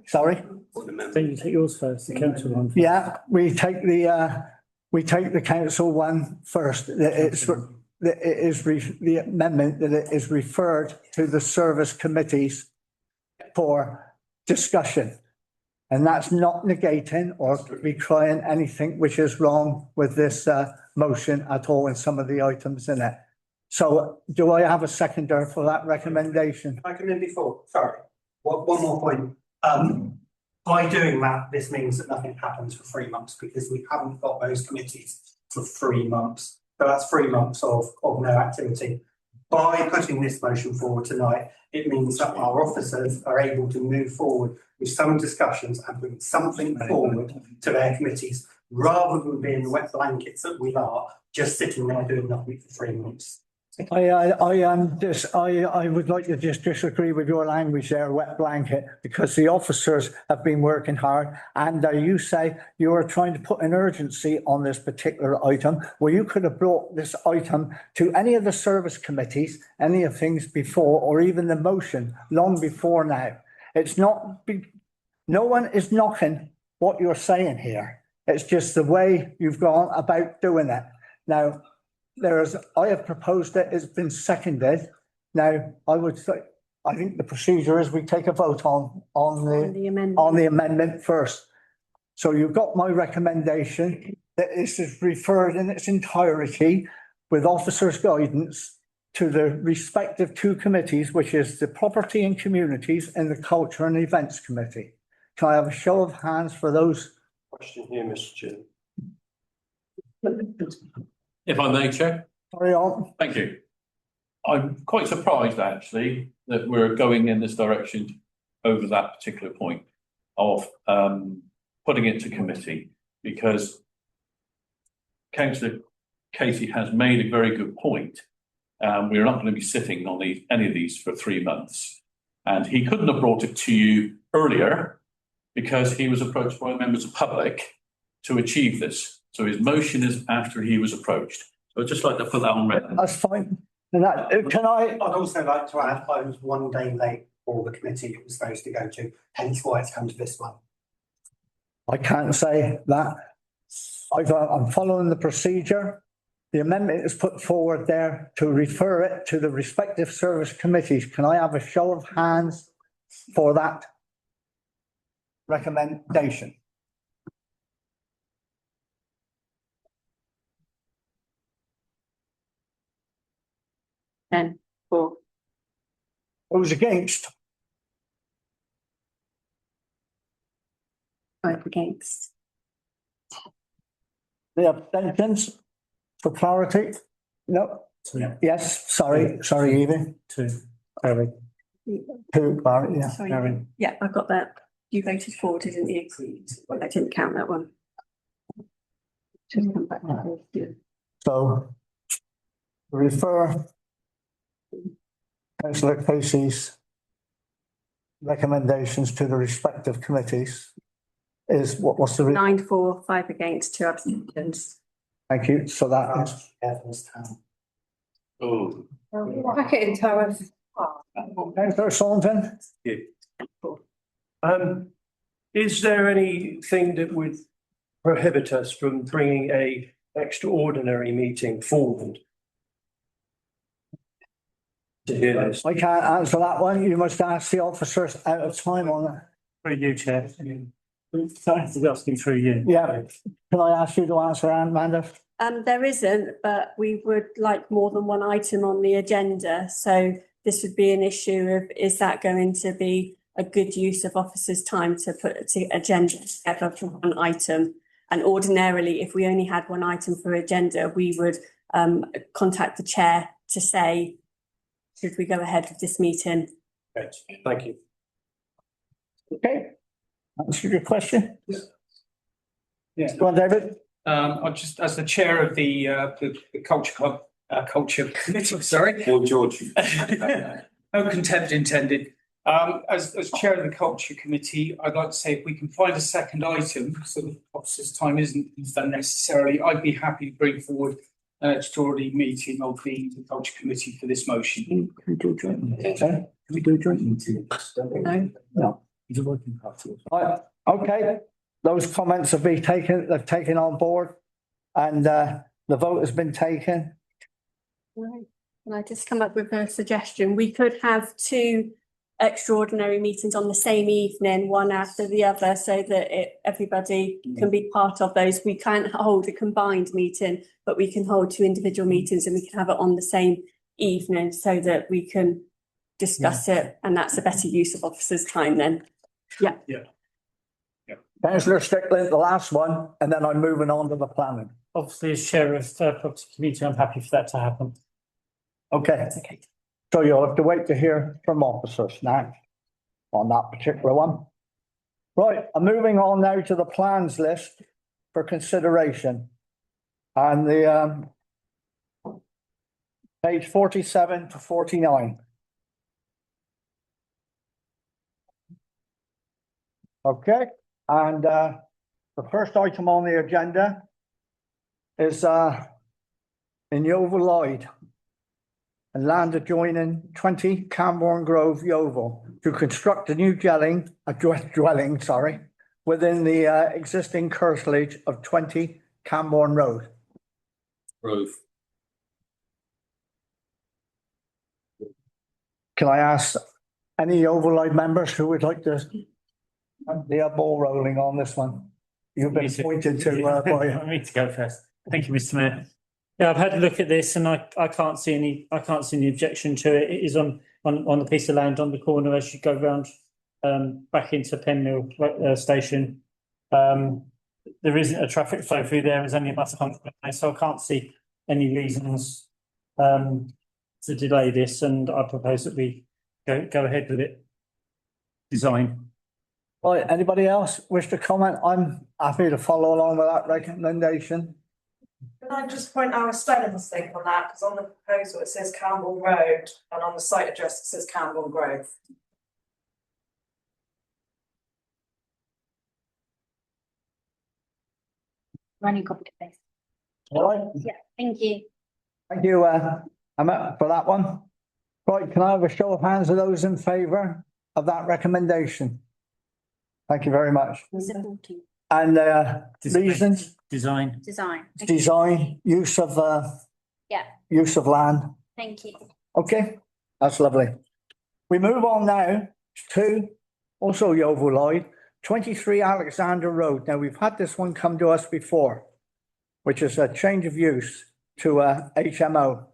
sorry? Then you take yours first, the council one. Yeah, we take the council one first. The amendment that it is referred to the service committees for discussion. And that's not negating or decrying anything which is wrong with this motion at all in some of the items in it. So do I have a seconder for that recommendation? I come in before, sorry, one more point. By doing that, this means that nothing happens for 3 months, because we haven't got those committees for 3 months. So that's 3 months of no activity. By putting this motion forward tonight, it means that our officers are able to move forward with some discussions and bring something forward to their committees, rather than being the wet blankets that we are, just sitting there doing nothing for 3 months. I would like to just disagree with your language there, wet blanket, because the officers have been working hard. And you say you are trying to put an urgency on this particular item, where you could have brought this item to any of the service committees, any of things before, or even the motion long before now. It's not, no one is knocking what you're saying here. It's just the way you've gone about doing it. Now, I have proposed it, it's been seconded. Now, I would say, I think the procedure is we take a vote on The amendment. the amendment first. So you've got my recommendation that this is referred in its entirety with officers' guidance to the respective two committees, which is the Property and Communities and the Culture and Events Committee. Can I have a show of hands for those? Question here, Mr. Chair. If I may, Chair. Carry on. Thank you. I'm quite surprised actually that we're going in this direction over that particular point of putting it to committee, because Councillor Casey has made a very good point. We're not going to be sitting on any of these for 3 months, and he couldn't have brought it to you earlier because he was approached by members of the public to achieve this. So his motion is after he was approached. So I'd just like to put that on record. That's fine. And that, can I? I'd also like to add, I was 1 day late for the committee it was supposed to go to, hence why it's come to this one. I can't say that. I'm following the procedure. The amendment is put forward there to refer it to the respective service committees. Can I have a show of hands for that recommendation? Ten, four. Those against? 5 against. The abstentions? For clarity? No? Yes, sorry, Evie. 2. Barry. 2, Barry, yeah. Sorry. Barry. Yeah, I've got that. You voted for, didn't you? I didn't count that one. Just come back. So refer Councillor Casey's recommendations to the respective committees is what's the? 9 for, 5 against, 2 abstentions. Thank you. So that is. Oh. Pack it in Tara. Councillor Saunton? Is there anything that would prohibit us from bringing a extraordinary meeting forward? To hear this. I can't answer that one. You must ask the officers out of time on it. Through you, Chair. Sorry, to be asking through you. Yeah. Can I ask you to answer, Amanda? There isn't, but we would like more than one item on the agenda. So this would be an issue of, is that going to be a good use of officers' time to put an agenda together for one item? And ordinarily, if we only had one item for agenda, we would contact the chair to say, should we go ahead with this meeting? Great, thank you. Okay. Answer your question. Yeah. Go on, David. I just, as the chair of the culture club, culture committee, sorry. Or George. No contempt intended. As chair of the culture committee, I'd like to say if we can find a second item, so the officer's time isn't done necessarily, I'd be happy to bring forward an extraordinary meeting of the culture committee for this motion. Can we do a joint meeting? Can we do a joint meeting? No. He's a working party. Right, okay, those comments have been taken, they've taken on board, and the vote has been taken. Right. Can I just come up with a suggestion? We could have 2 extraordinary meetings on the same evening, one after the other, so that everybody can be part of those. We can't hold a combined meeting, but we can hold 2 individual meetings and we can have it on the same evening so that we can discuss it, and that's a better use of officers' time then. Yeah. Councillor Strickland, the last one, and then I'm moving on to the planning. Obviously, as chair of property committee, I'm happy for that to happen. Okay. So you'll have to wait to hear from officers now on that particular one. Right, I'm moving on now to the plans list for consideration. And Page 47 to 49. Okay, and the first item on the agenda is in Yeovil Lloyd and land adjoining 20 Camborne Grove, Yeovil, to construct a new dwelling, within the existing curtilage of 20 Camborne Road. Grove. Can I ask any Yeovil Lloyd members who would like to have the ball rolling on this one? You've been pointed to by I need to go first. Thank you, Mr. Mayor. Yeah, I've had a look at this and I can't see any objection to it. It is on the piece of land on the corner as you go round back into Penmill station. There isn't a traffic flow through there. There's only about 100, so I can't see any reasons to delay this, and I propose that we go ahead with it. Design. Right, anybody else wish to comment? I'm happy to follow along with that recommendation. Can I just point out a spelling mistake on that, because on the proposal it says Campbell Road and on the site address it says Campbell Grove. Running copy paste. All right, Yeah, thank you. thank you, Emma, for that one. Right, can I have a show of hands of those in favour of that recommendation? Thank you very much. Supporting. And reasons, Design. Design. design, use of Yeah, use of land. thank you. Okay, that's lovely. We move on now to also Yeovil Lloyd, 23 Alexander Road. Now, we've had this one come to us before, which is a change of use to HMO.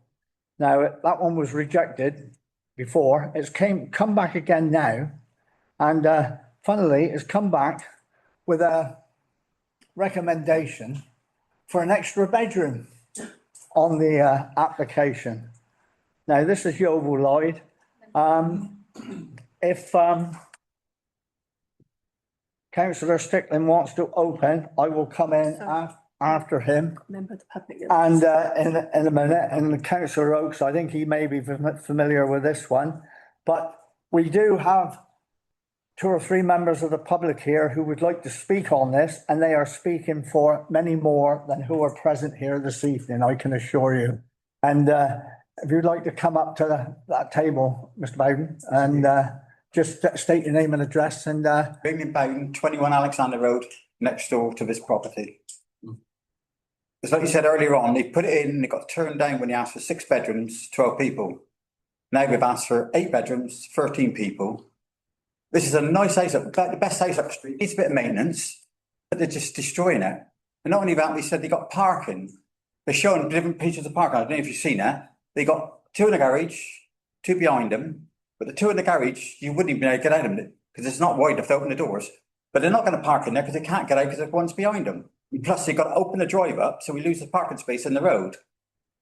Now, that one was rejected before. It's come back again now. And funnily, it's come back with a recommendation for an extra bedroom on the application. Now, this is Yeovil Lloyd. If Councillor Stickland wants to open, I will come in after him. Member of the public. And in a minute, and Councillor Oakes, I think he may be familiar with this one, but we do have 2 or 3 members of the public here who would like to speak on this, and they are speaking for many more than who are present here this evening, I can assure you. And if you'd like to come up to that table, Mr. Bowden, and just state your name and address and Bowden Bowden, 21 Alexander Road, next door to this property. It's like you said earlier on, they put it in and it got turned down when they asked for 6 bedrooms, 12 people. Now we've asked for 8 bedrooms, 13 people. This is a nice house, about the best house up the street. Needs a bit of maintenance, but they're just destroying it. And not only that, they said they got parking. They're showing different pieces of parking. I don't know if you've seen that. They got 2 in the garage, 2 behind them. But the 2 in the garage, you wouldn't even be able to get out of them because it's not wide enough to open the doors. But they're not going to park in there because they can't get out because one's behind them. And plus, they've got to open the drive up so we lose the parking space in the road.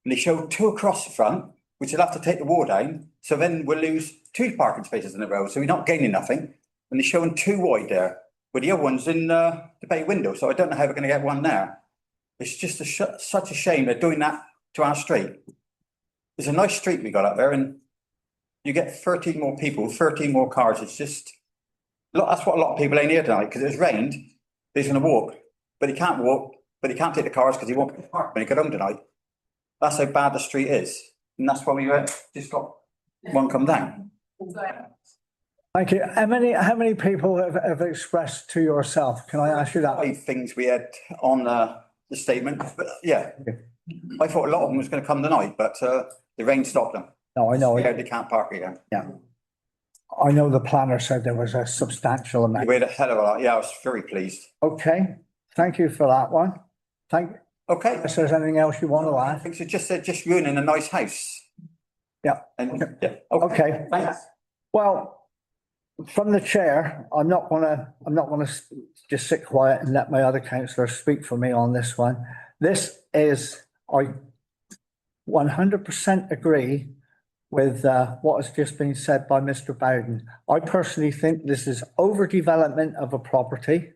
And they showed 2 across the front, which will have to take the wall down. So then we'll lose 2 parking spaces in the road. So we're not gaining nothing. And they're showing 2 wide there, but the other one's in the bay window. So I don't know how we're going to get one there. It's just such a shame they're doing that to our street. It's a nice street we got up there, and you get 13 more people, 13 more cars. It's just, that's what a lot of people ain't here tonight because it's rained. He's going to walk, but he can't walk, but he can't take the cars because he won't get the park when he get home tonight. That's how bad the street is. And that's why we just got one come down. thank you. How many people have expressed to yourself? Can I ask you that? 5 things we had on the statement, but yeah, I thought a lot of them was going to come tonight, but the rain stopped them. No, I know. They can't park again. Yeah. I know the planner said there was a substantial amount. We had a hell of a lot. Yeah, I was very pleased. Okay, thank you for that one. Okay. If there's anything else you want to add? I think it's just ruining a nice house. Yeah. And yeah. Okay. Thanks. Well, from the chair, I'm not gonna just sit quiet and let my other councillors speak for me on this one. This is, I 100% agree with what has just been said by Mr. Bowden. I personally think this is overdevelopment of a property.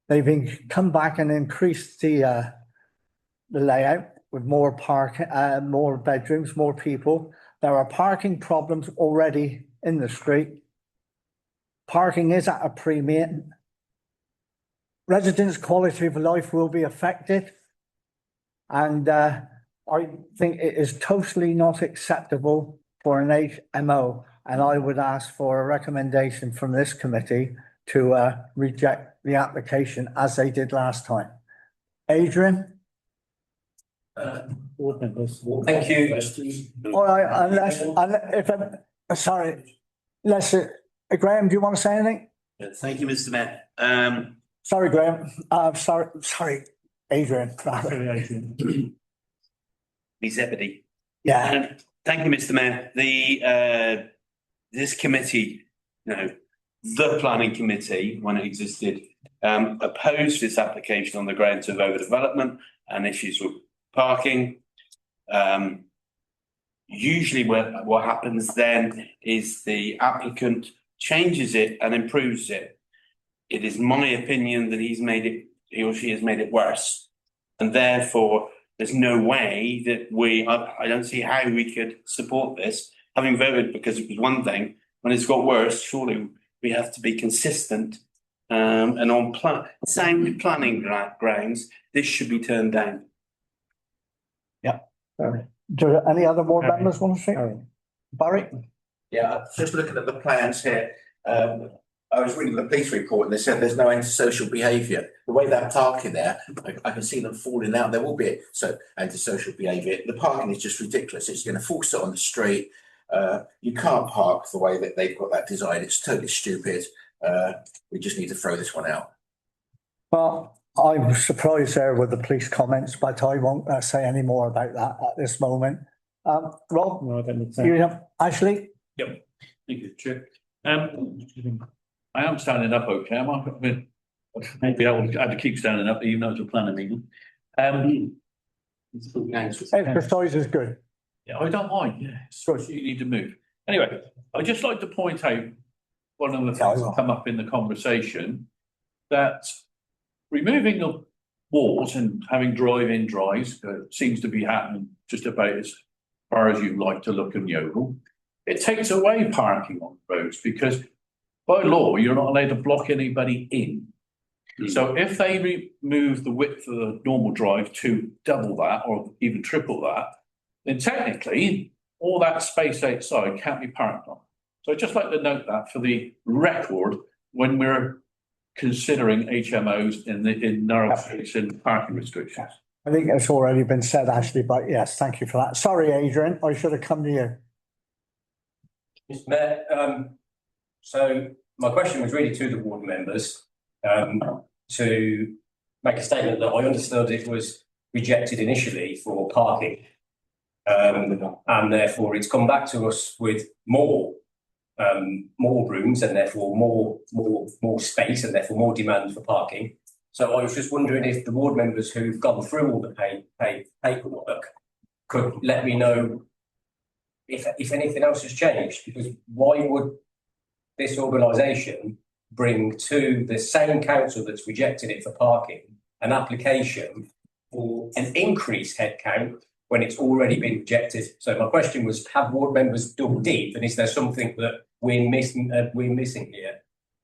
They've come back and increased the layout, with more more bedrooms, more people. There are parking problems already in the street. Parking is at a premium. Residents' quality of life will be affected. And I think it is totally not acceptable for an HMO. And I would ask for a recommendation from this committee to reject the application as they did last time. Adrian? Thank you. All right, sorry, Graham, do you want to say anything? Thank you, Mr. Mayor. Sorry, Graham. Sorry, Adrian. Me Zebedee. Yeah. Thank you, Mr. Mayor. This committee, the planning committee, when it existed, opposed this application on the grounds of overdevelopment and issues with parking. Usually what happens then is the applicant changes it and improves it. It is my opinion that he or she has made it worse. And therefore, there's no way that I don't see how we could support this, having voted because it was one thing. When it's got worse, surely we have to be consistent. And on sound planning grounds, this should be turned down. Yeah. Do any other board members want to say? Barry? Yeah, just looking at the plans here, I was reading the police report and they said there's no antisocial behaviour. The way they're parking there, I can see them falling out. There will be antisocial behaviour. The parking is just ridiculous. It's going to force it on the street. You can't park the way that they've got that design. It's totally stupid. We just need to throw this one out. Well, I was surprised there with the police comments, but I won't say any more about that at this moment. Rob? No, I don't need to. Ashley? Yep. Thank you, Chair. I am standing up okay, am I? Maybe I had to keep standing up even though it's a planning meeting. Exercise is good. Yeah, I don't mind, yeah. So you need to move. Anyway, I'd just like to point out one of the things that come up in the conversation, that removing the walls and having drive-in drives seems to be happening just about as far as you like to look in Yeovil. It takes away parking on roads because by law, you're not allowed to block anybody in. So if they remove the width of the normal drive to double that or even triple that, then technically all that space outside can't be parked on. So I'd just like to note that for the record when we're considering HMOs in narrow streets and parking restrictions. I think it's already been said, Ashley, but yes, thank you for that. Sorry, Adrian, I should have come to you. Mr. Mayor, so my question was really to the ward members to make a statement that I understood it was rejected initially for parking. And therefore it's come back to us with more rooms and therefore more space and therefore more demand for parking. So I was just wondering if the ward members who've gone through all the paperwork could let me know if anything else has changed, because why would this organisation bring to the same council that's rejected it for parking an application for an increased headcount when it's already been rejected? So my question was, have ward members dug deep, and is there something that we're missing here,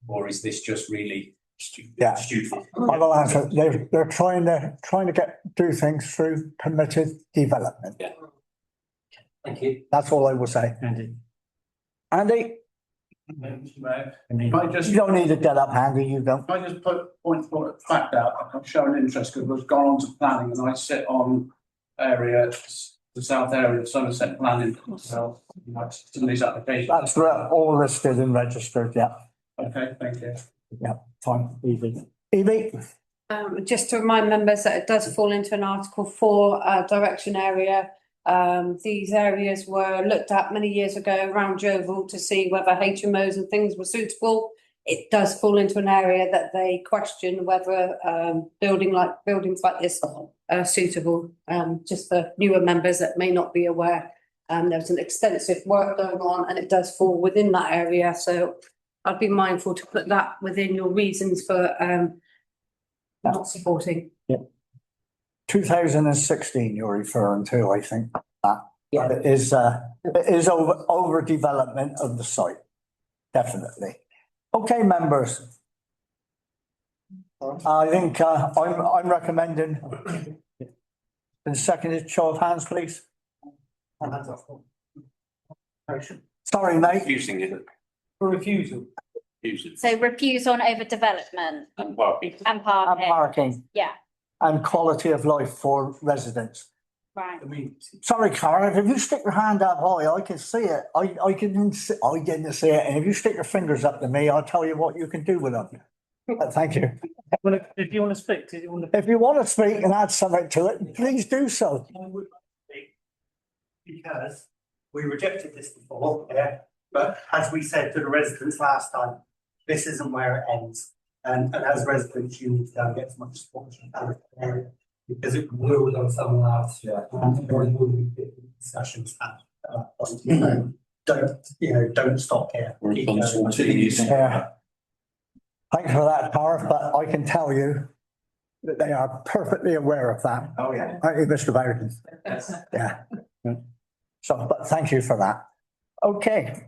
or is this just really stupid? Yeah. Stupid. I will answer. They're trying to do things through permitted development. Yeah. Thank you. That's all I will say. Andy? You don't need to get up, Andy, you don't. I just point the fact out, I'm showing interest because we've gone on to planning and I sit on the south area of Somerset planning. So, some of these applications. That's all listed and registered, yeah. Okay, thank you. Yeah, fine. Evie? Just to remind members that it does fall into an Article 4 direction area. These areas were looked at many years ago around Yeovil to see whether HMOs and things were suitable. It does fall into an area that they question whether buildings like this are suitable. Just for newer members that may not be aware, there's an extensive work going on and it does fall within that area. So I'd be mindful to put that within your reasons for not supporting. Yeah. 2016 you're referring to, I think, that. Yeah. It is overdevelopment of the site, definitely. Okay, members. I think, I'm recommending. And second is show of hands, please. Sorry, mate. Using it. For refusal. Using. So refusal on overdevelopment And parking. and And parking. parking Yeah, and quality of life for residents. right. Sorry, Cara, if you stick your hand up high, I can see it. I didn't see it. And if you stick your fingers up to me, I'll tell you what you can do with them. Thank you. If you want to speak, did you want to? If you want to speak and add something to it, please do so. Because we rejected this before, yeah, but as we said to the residents last time, this isn't where it ends. And as residents, you need to go and get as much support as you can, because it will go somewhere else. Yeah. And there will be discussions at that point. Don't stop here. Keep going. Yeah. Thanks for that, Cara, but I can tell you that they are perfectly aware of that. Oh, yeah. Aren't you, Mr. Bowden? Yeah. So, but thank you for that. Okay.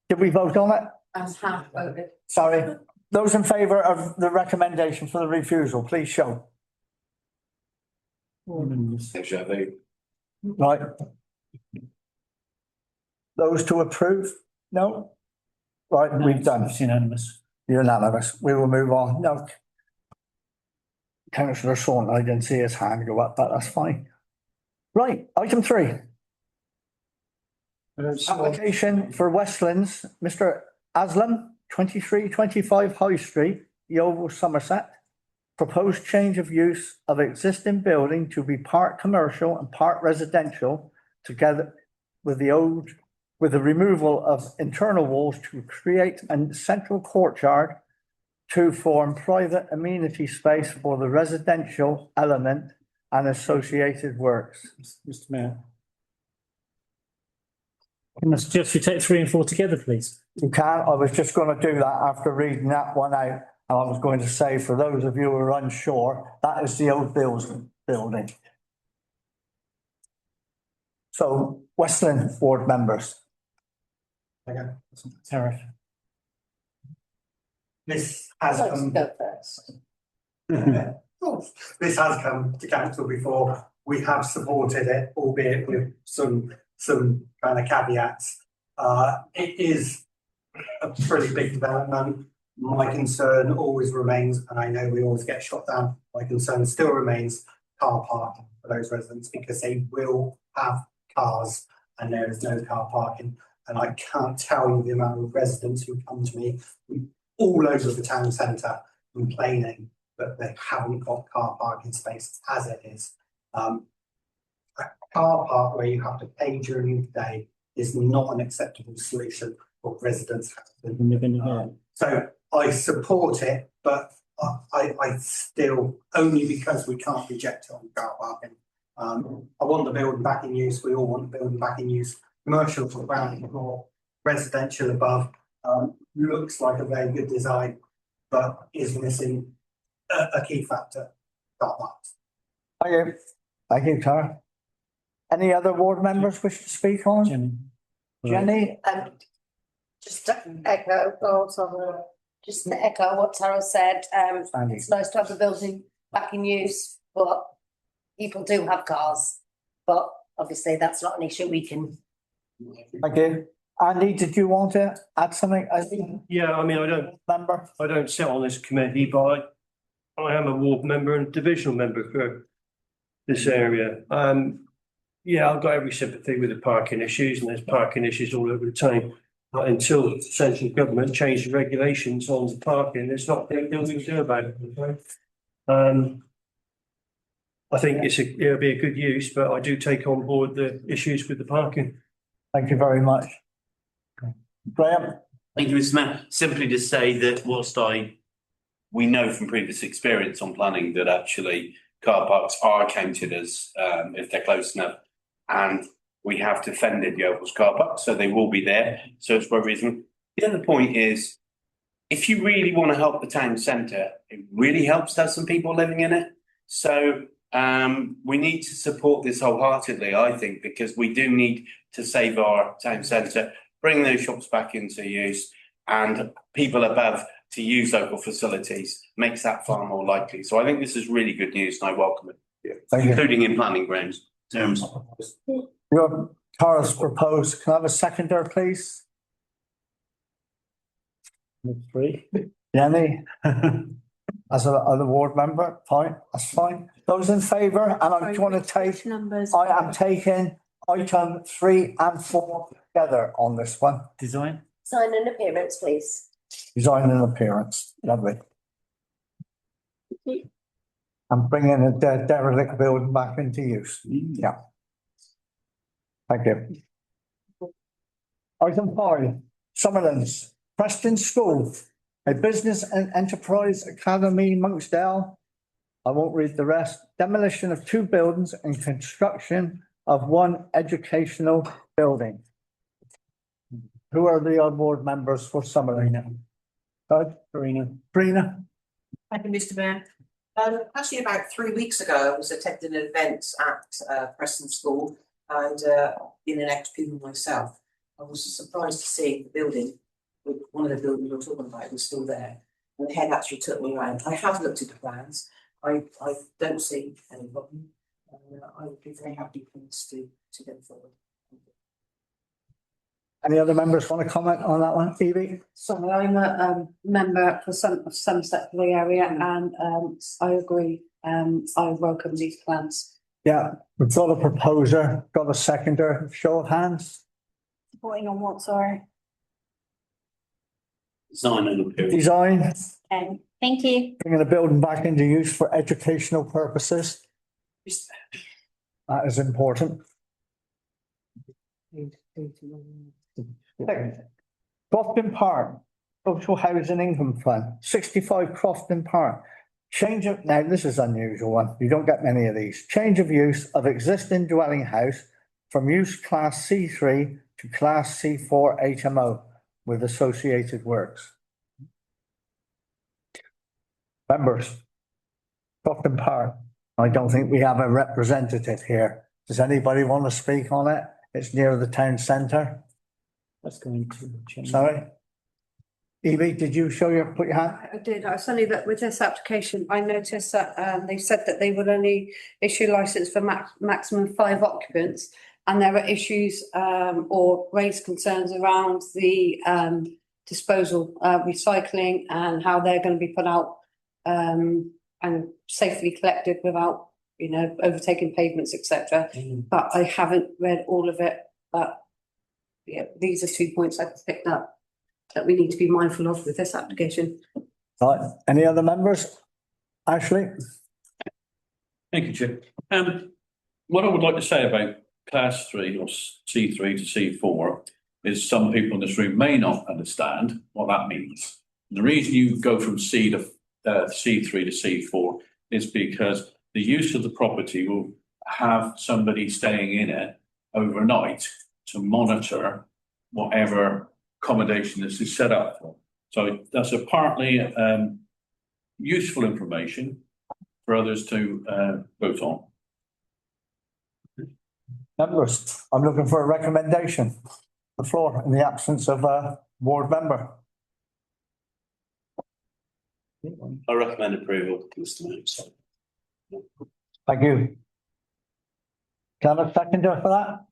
Did we vote on it? As half voted. Sorry. Those in favour of the recommendation for the refusal, please show. Right. Those to approve? No? Right, we've done. It's unanimous. Unanimous. We will move on. No. Councillor Swan, I didn't see his hand go up, but that's fine. Right, item 3. Application for Westlands, Mr. Aslam, 2325 High Street, Yeovil, Somerset. Proposed change of use of existing building to be part commercial and part residential, together with the removal of internal walls to create a central courtyard to form private amenity space for the residential element and associated works. Mr. Mayor. Can I suggest we take 3 and 4 together, please? You can, I was just going to do that after reading that one out. And I was going to say, for those of you who are unsure, that is the old building. So, Westland ward members. Tariff. This has come. This has come to council before. We have supported it, albeit with some kind of caveats. It is a pretty big development. My concern always remains, and I know we always get shot down, my concern still remains car parking for those residents, because they will have cars and there is no car parking. And I can't tell you the amount of residents who come to me all over the town centre complaining that they haven't got car parking spaces as it is. A car park where you have to pay during the day is not an acceptable solution for residents. So I support it, but I still, only because we can't reject it on car parking. I want the building back in use. We all want the building back in use. Commercial for ground floor, residential above. Looks like a very good design, but is missing a key factor. Car parks. Thank you. Thank you, Tara. Any other ward members wish to speak on? Jenny? Just to echo, just to echo what Tara said, it's nice to have the building back in use, but people do have cars. But obviously that's not an issue we can. Thank you. Andy, did you want to add something? Yeah, I mean, I don't sit on this committee, but I am a ward member and divisional member for this area. Yeah, I've got every sympathy with the parking issues, and there's parking issues all over the town. But until central government change the regulations on the parking, there's not a deal we can do about it. I think it'll be a good use, but I do take on board the issues with the parking. Thank you very much. Graham? Thank you, Mr. Mayor. Simply to say that we know from previous experience on planning that actually car parks are counted as, if they're close enough, and we have defended Yeovil's car park, so they will be there. So it's quite reasonable. The other point is, if you really want to help the town centre, it really helps to have some people living in it. So We need to support this wholeheartedly, I think, because we do need to save our town centre, bring those shops back into use, and people above to use local facilities makes that far more likely. So I think this is really good news and I welcome it, including in planning grounds terms. Your Carl's proposed. Can I have a seconder, please? Three. Jenny? As a ward member, fine, that's fine. Those in favour, and I want to take, Numbers. I am taking item 3 and 4 together on this one. Design. Sign and appearance, please. Design and appearance, lovely. I'm bringing a derelict building back into use, yeah. Thank you. Item 5, Summerlands, Preston School, a business and enterprise academy, Monksdale. I won't read the rest. Demolition of 2 buildings and construction of 1 educational building. Who are the board members for Summerlin? Karina. Thank you, Mr. Mayor. Actually, about 3 weeks ago, I was attending an event at Preston School and in an extra myself. I was surprised to see the building, one of the buildings we were talking about was still there. And the head actually took me around. I have looked at the plans. I don't see any problem. I would be very happy to go forward. Any other members want to comment on that one, Evie? Sorry, I'm a member for Somerset for the area and I agree. I welcome these plans. Yeah, we've got a proposer, got a seconder, show of hands. Supporting on what, sorry? Design and appearance. Design, Okay, thank you. bringing the building back into use for educational purposes. That is important. Crofton Park, social housing income fund, 65 Crofton Park. Change of, now this is unusual one, you don't get many of these. Change of use of existing dwelling house from use class C3 to class C4 HMO with associated works. Members, Crofton Park, I don't think we have a representative here. Does anybody want to speak on it? It's near the town centre. That's going to change. Sorry. Evie, did you put your hand? I did. I was only that with this application, I noticed that they said that they would only issue license for maximum 5 occupants. And there were issues or raised concerns around the disposal, recycling and how they're going to be put out and safely collected without, overtaking pavements, etc. But I haven't read all of it. But yeah, these are 2 points I've picked up that we need to be mindful of with this application. Right, any other members? Ashley? Thank you, Chair. What I would like to say about class 3 or C3 to C4 is some people in this room may not understand what that means. The reason you go from C to C3 to C4 is because the use of the property will have somebody staying in it overnight to monitor whatever accommodation this is set up for. So that's a partly useful information for others to vote on. Members, I'm looking for a recommendation. The floor in the absence of a ward member. I recommend approval, Mr. Mayor. Thank you. Can I have a seconder for that?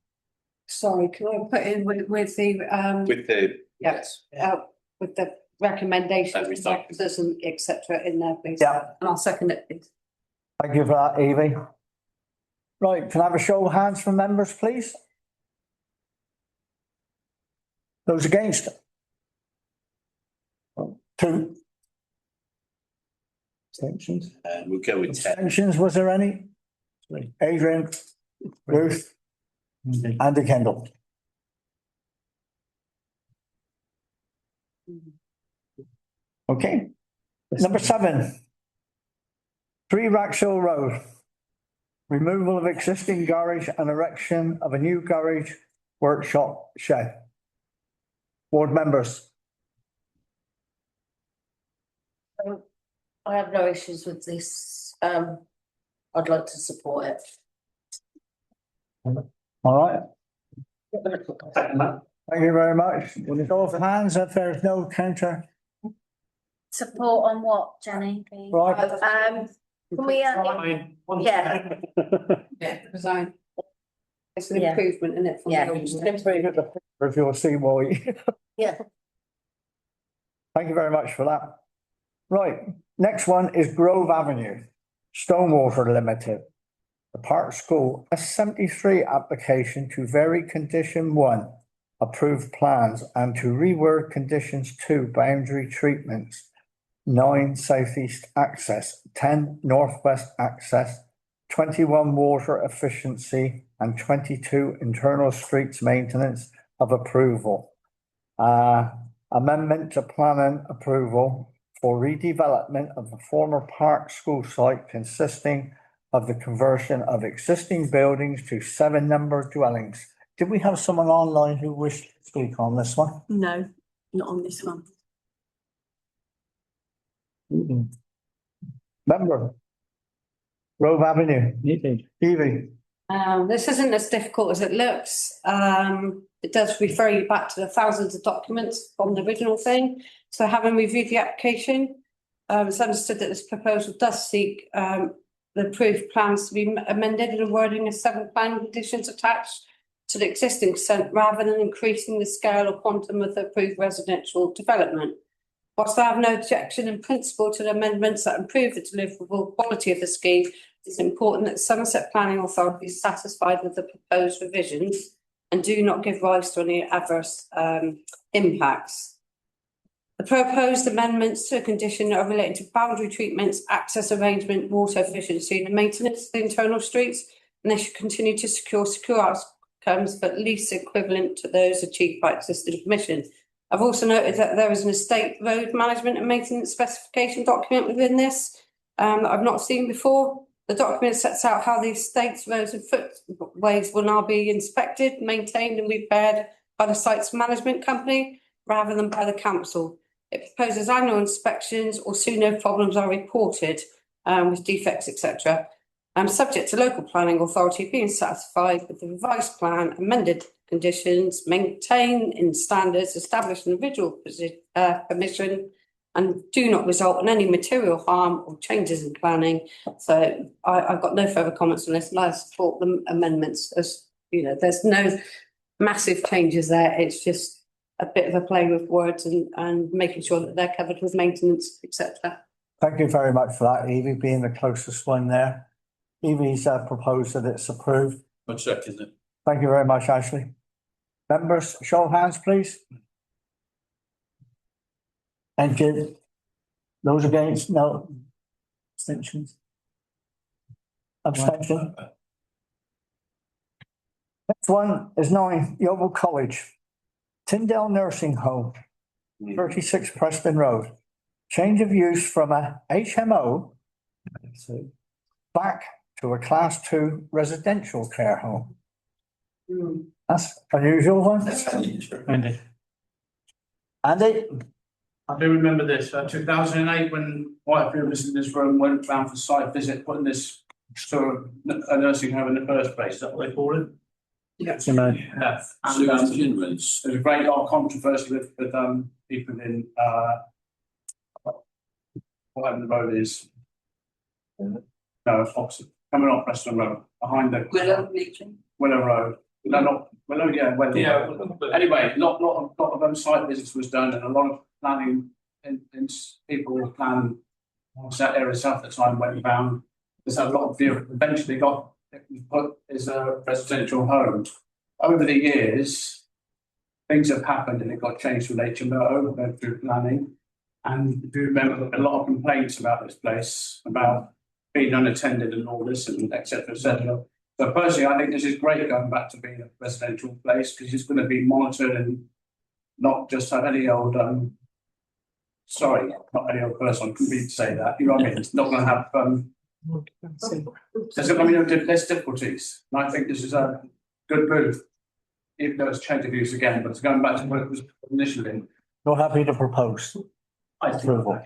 Sorry, can I put in with the With the, yes, with the recommendations, Everything. officers and etc. in there, please? Yeah. And I'll second it, please. Thank you for that, Evie. Right, can I have a show of hands from members, please? Those against? 2. Abstentions? we'll go with 10. Abstentions, was there any? Adrian, Ruth, Andy Kendall. Okay, number 7. 3 Raxhill Road. Removal of existing garage and erection of a new garage workshop shed. Board members. I have no issues with this I'd like to support it. All right. Thank you very much. With the show of hands, if there is no counter, Support on what, Jenny? please? right? Can we, yeah, Yeah, resign. It's an Yeah. improvement, isn't it? from Yeah. the old Look stuff? at the picture if you'll see why. yeah. Thank you very much for that. Right, next one is Grove Avenue, Stonewater Limited. The Park School, a 73 application to vary condition 1, approved plans, and to reword conditions 2, boundary treatments, 9 southeast access, 10 northwest access, 21 water efficiency, and 22 internal streets maintenance of approval. Amendment to planning approval for redevelopment of the former Park School site consisting of the conversion of existing buildings to 7 number dwellings. Did we have someone online who wished to speak on this one? No, not on this one. Member. Grove Avenue. Evie. This isn't as difficult as it looks. It does refer you back to the thousands of documents from the original thing. So having reviewed the application, it's understood that this proposal does seek the approved plans to be amended and wording of 7 plan conditions attached to the existing consent rather than increasing the scale or quantum of the approved residential development. Whilst I have no objection in principle to the amendments that improve the deliverable quality of the scheme, it's important that Somerset Planning Authority is satisfied with the proposed revisions and do not give rise to any adverse impacts. The proposed amendments to a condition are related to boundary treatments, access arrangement, water efficiency and maintenance of the internal streets, and they should continue to secure outcomes but least equivalent to those achieved by existing permission. I've also noted that there is an estate road management and maintenance specification document within this that I've not seen before. The document sets out how the estate's roads and footways will now be inspected, maintained and repaired by the site's management company rather than by the council. It proposes annual inspections or soon no problems are reported with defects, etc. Subject to local planning authority being satisfied with the revised plan, amended conditions, maintain in standards established in the original permission and do not result in any material harm or changes in planning. So I've got no further comments on this and I support the amendments. As you know, there's no massive changes there. It's just a bit of a play with words and making sure that they're covered with maintenance, etc. Thank you very much for that, Evie, being the closest one there. Evie's proposed that it's approved. I'd second it. Thank you very much, Ashley. Members, show of hands, please. Thank you. Those against, no. Abstentions. Abstention. Next one is 9 Yeovil College. Tyndale Nursing Home, 36 Preston Road. Change of use from a HMO back to a Class 2 residential care home. That's unusual one. Andy. Andy? I do remember this, 2008, when quite a few of us in this room went round for site visit, putting this sort of a nursing home in the first place, is that what they call it? Yes. Yeah. And, there's a great lot of controversy with people in, whatever the road is. No, opposite, coming off Preston Road, behind the. Willow Road. No, not Willow, yeah, Willow. Yeah. Anyway, lot of site visits was done and a lot of planning in people were planning that area south at the time went down. There's a lot of view, eventually got it was put as a residential home. Over the years, things have happened and it got changed to an HMO, went through planning. And if you remember a lot of complaints about this place, about being unattended and all this and et cetera, et cetera. So personally, I think this is great going back to being a residential place because it's going to be monitored and not just have any old, sorry, not any old person, couldn't be to say that, you know what I mean? It's not going to have, there's going to be less difficulties. And I think this is a good move, even though it's change of use again, but it's going back to what it was initially. You're happy to propose approval?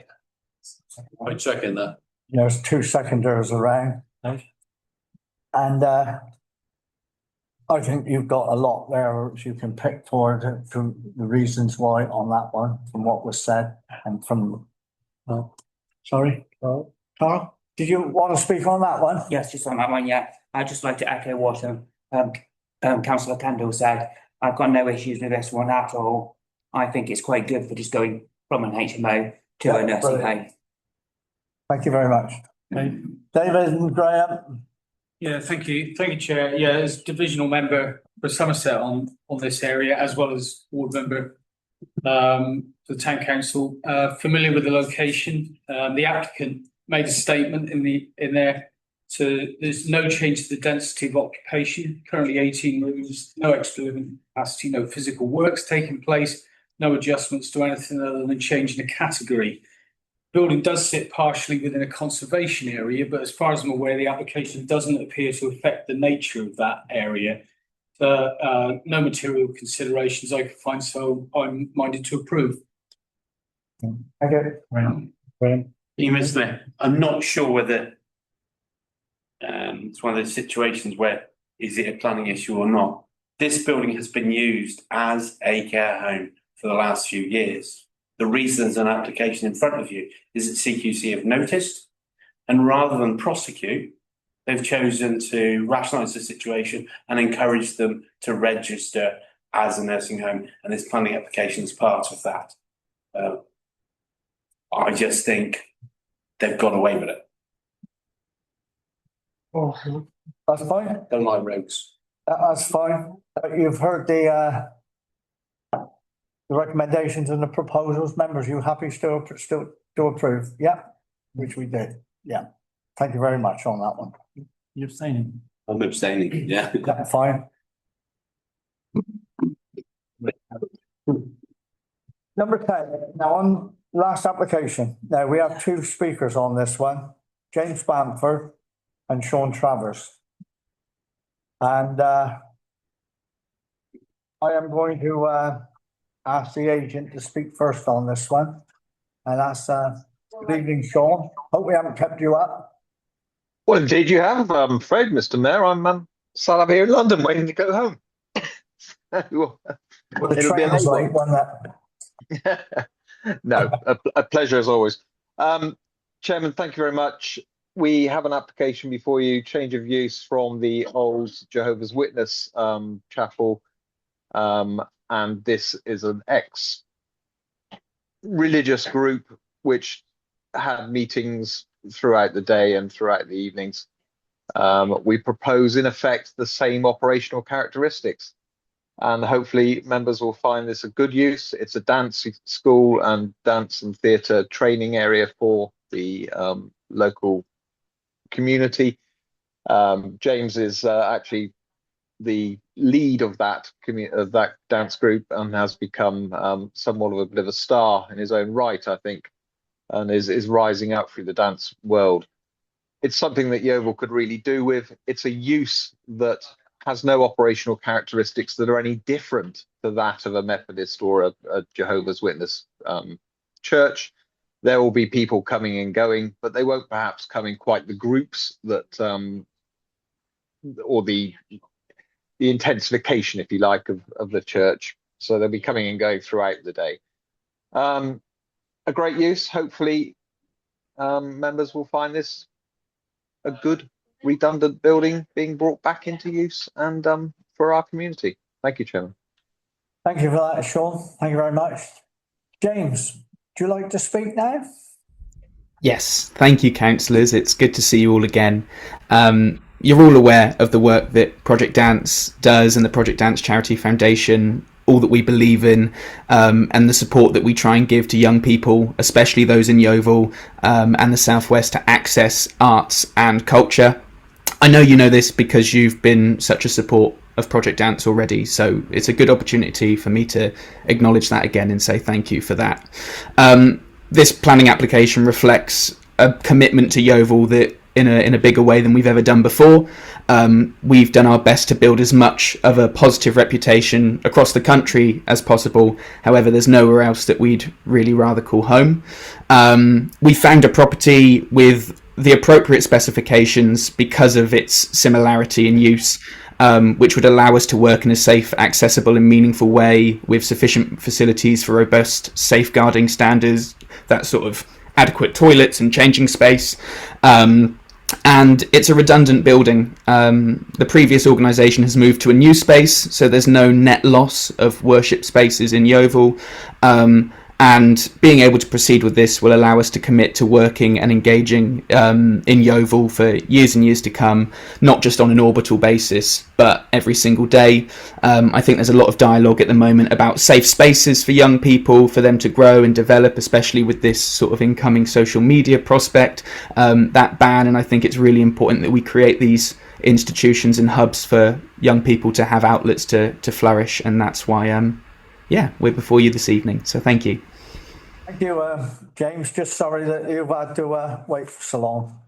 I'd second that. There's 2 seconders around. And I think you've got a lot there which you can pick forward to the reasons why on that one, from what was said and from, sorry, Carl, did you want to speak on that one? Yes, just on that one, yeah. I'd just like to echo what councillor Kendall said. I've got no issues with this one at all. I think it's quite good for just going from an HMO to a nursing home. Thank you very much. Okay. David and Graham. Yeah, thank you, Chair. Yeah, as divisional member for Somerset on this area, as well as ward member for the town council, familiar with the location. The applicant made a statement in there. So there's no change to the density of occupation. Currently 18 rooms, no extra living capacity, no physical works taking place, no adjustments to anything other than changing the category. Building does sit partially within a conservation area, but as far as I'm aware, the application doesn't appear to affect the nature of that area. No material considerations I could find, so I'm minded to approve. Okay. I'm not sure whether it's one of those situations where is it a planning issue or not. This building has been used as a care home for the last few years. The reason there's an application in front of you is that CQC have noticed, and rather than prosecute, they've chosen to rationalise the situation and encourage them to register as a nursing home, and this planning application is part of that. I just think they've got away with it. That's fine. Don't like roads. That's fine. You've heard the recommendations and the proposals. Members, you happy still to approve? Yeah, which we did. Yeah. Thank you very much on that one. You're abstaining. I'm abstaining, yeah. Yeah, fine. Number 10, now on last application. Now we have two speakers on this one, James Bamford and Sean Travers. And I am going to ask the agent to speak first on this one. And that's good evening, Sean. Hope we haven't kept you up. Well, indeed you have, I'm afraid, Mr. Mayor. I'm sat up here in London waiting to go home. Well, the train was late, wasn't it? No, a pleasure as always. Chairman, thank you very much. We have an application before you, change of use from the old Jehovah's Witness chapel, and this is an ex-religious group which had meetings throughout the day and throughout the evenings. We propose, in effect, the same operational characteristics, and hopefully members will find this a good use. It's a dance school and dance and theatre training area for the local community. James is actually the lead of that dance group and has become somewhat of a bit of a star in his own right, I think, and is rising up through the dance world. It's something that Yeovil could really do with. It's a use that has no operational characteristics that are any different to that of a Methodist or a Jehovah's Witness church. There will be people coming and going, but they won't perhaps come in quite the groups that, or the intensification, if you like, of the church. So they'll be coming and going throughout the day. A great use. Hopefully, members will find this a good redundant building being brought back into use and for our community. Thank you, Chairman. Thank you for that, Sean. Thank you very much. James, do you like to speak now? Yes, thank you, councillors. It's good to see you all again. You're all aware of the work that Project Dance does and the Project Dance Charity Foundation, all that we believe in, and the support that we try and give to young people, especially those in Yeovil and the Southwest, to access arts and culture. I know you know this because you've been such a support of Project Dance already, so it's a good opportunity for me to acknowledge that again and say thank you for that. This planning application reflects a commitment to Yeovil that in a bigger way than we've ever done before. We've done our best to build as much of a positive reputation across the country as possible. However, there's nowhere else that we'd really rather call home. We found a property with the appropriate specifications because of its similarity in use, which would allow us to work in a safe, accessible and meaningful way with sufficient facilities for robust safeguarding standards, that sort of adequate toilets and changing space. And it's a redundant building. The previous organisation has moved to a new space, so there's no net loss of worship spaces in Yeovil. And being able to proceed with this will allow us to commit to working and engaging in Yeovil for years and years to come, not just on an orbital basis, but every single day. I think there's a lot of dialogue at the moment about safe spaces for young people, for them to grow and develop, especially with this sort of incoming social media prospect, that ban. And I think it's really important that we create these institutions and hubs for young people to have outlets to flourish. And that's why yeah, we're before you this evening, so thank you. Thank you, James. Just sorry that you've had to wait for so long,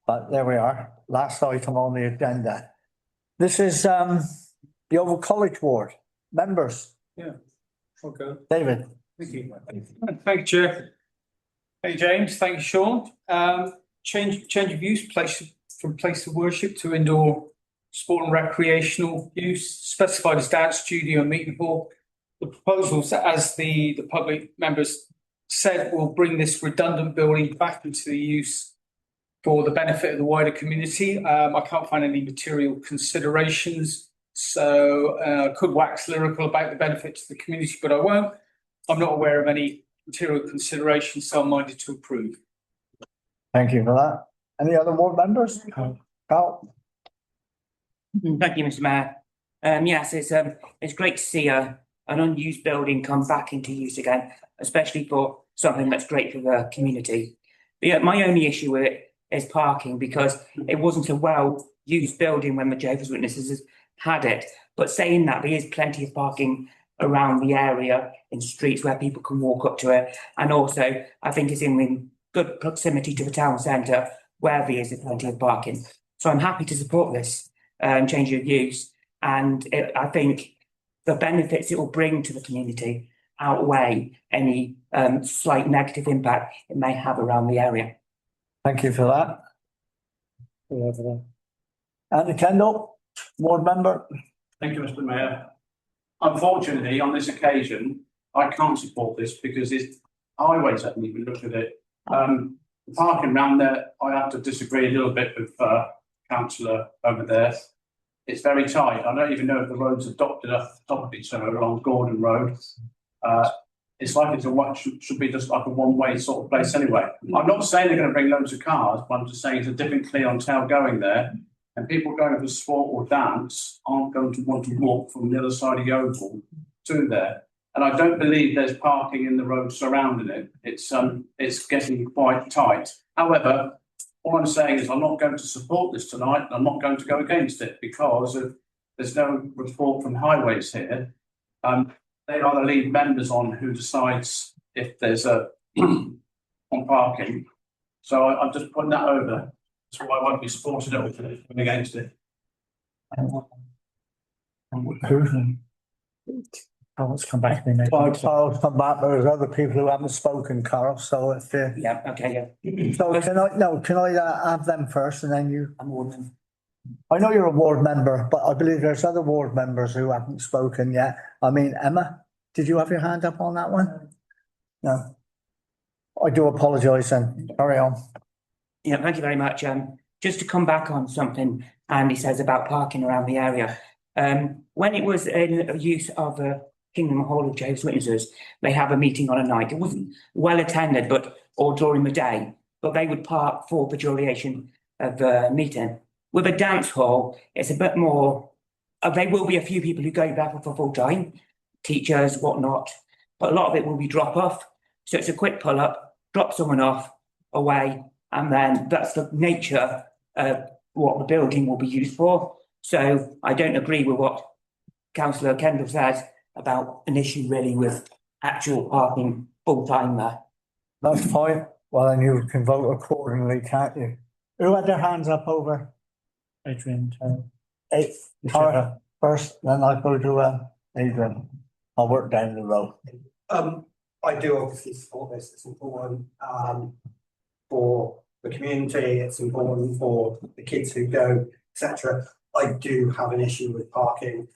but there we are. Last item on the agenda. This is the Yeovil College Ward members. Yeah. Okay. David. Thank you. Thank you, Chair. Hey, James. Thank you, Sean. Change of use, from place of worship to indoor sport and recreational use, specified as dance studio and meeting hall. The proposals, as the public members said, will bring this redundant building back into the use for the benefit of the wider community. I can't find any material considerations, so I could wax lyrical about the benefit to the community, but I won't. I'm not aware of any material considerations, so I'm minded to approve. Thank you for that. Any other ward members? Carl? Thank you, Mr. Mayor. Yes, it's great to see an unused building come back into use again, especially for something that's great for the community. But yeah, my only issue with it is parking, because it wasn't a well-used building when the Jehovah's Witnesses had it. But saying that, there is plenty of parking around the area in streets where people can walk up to it. And also, I think it's in good proximity to the town centre where there is plenty of parking. So I'm happy to support this change of use. And I think the benefits it will bring to the community outweigh any slight negative impact it may have around the area. Thank you for that. Andy Kendall, ward member. Thank you, Mr. Mayor. Unfortunately, on this occasion, I can't support this because it's highways haven't even looked at it. The parking around there, I have to disagree a little bit with councillor over there. It's very tight. I don't even know if the road's adopted up the top of each other along Gordon Road. It's like should be just like a one-way sort of place anyway. I'm not saying they're going to bring loads of cars, but I'm just saying it's a different clientele going there, and people going for sport or dance aren't going to want to walk from the other side of Yeovil to there. And I don't believe there's parking in the road surrounding it. It's getting quite tight. However, all I'm saying is I'm not going to support this tonight. I'm not going to go against it because there's no report from highways here. They are the lead members on who decides if there's a on parking. So I'm just putting that over. That's why I won't be supporting it against it. Carl's come back to me. Carl's come back, but there's other people who haven't spoken, Carl, so if yeah, okay, yeah. So can I have them first and then you? I'm ward member. I know you're a ward member, but I believe there's other ward members who haven't spoken yet. I mean, Emma, did you have your hand up on that one? No. I do apologise then. Carry on. Yeah, thank you very much. Just to come back on something Andy says about parking around the area. When it was in use of Kingdom Hall of Jehovah's Witnesses, they have a meeting on a night. It wasn't well attended, or during the day, but they would park for the duration of the meeting. With a dance hall, it's a bit more. There will be a few people who go there for full time, teachers, whatnot, but a lot of it will be drop off. So it's a quick pull up, drop someone off, away, and then that's the nature of what the building will be used for. So I don't agree with what Councillor Kendall says about an issue really with actual parking full time there. That's fine. Well, then you can vote accordingly, can't you? Who had their hands up over? Adrian. Tara first, then I go to Adrian. I'll work down the road. I do obviously support this. It's important for the community, it's important for the kids who go, etc. I do have an issue with parking.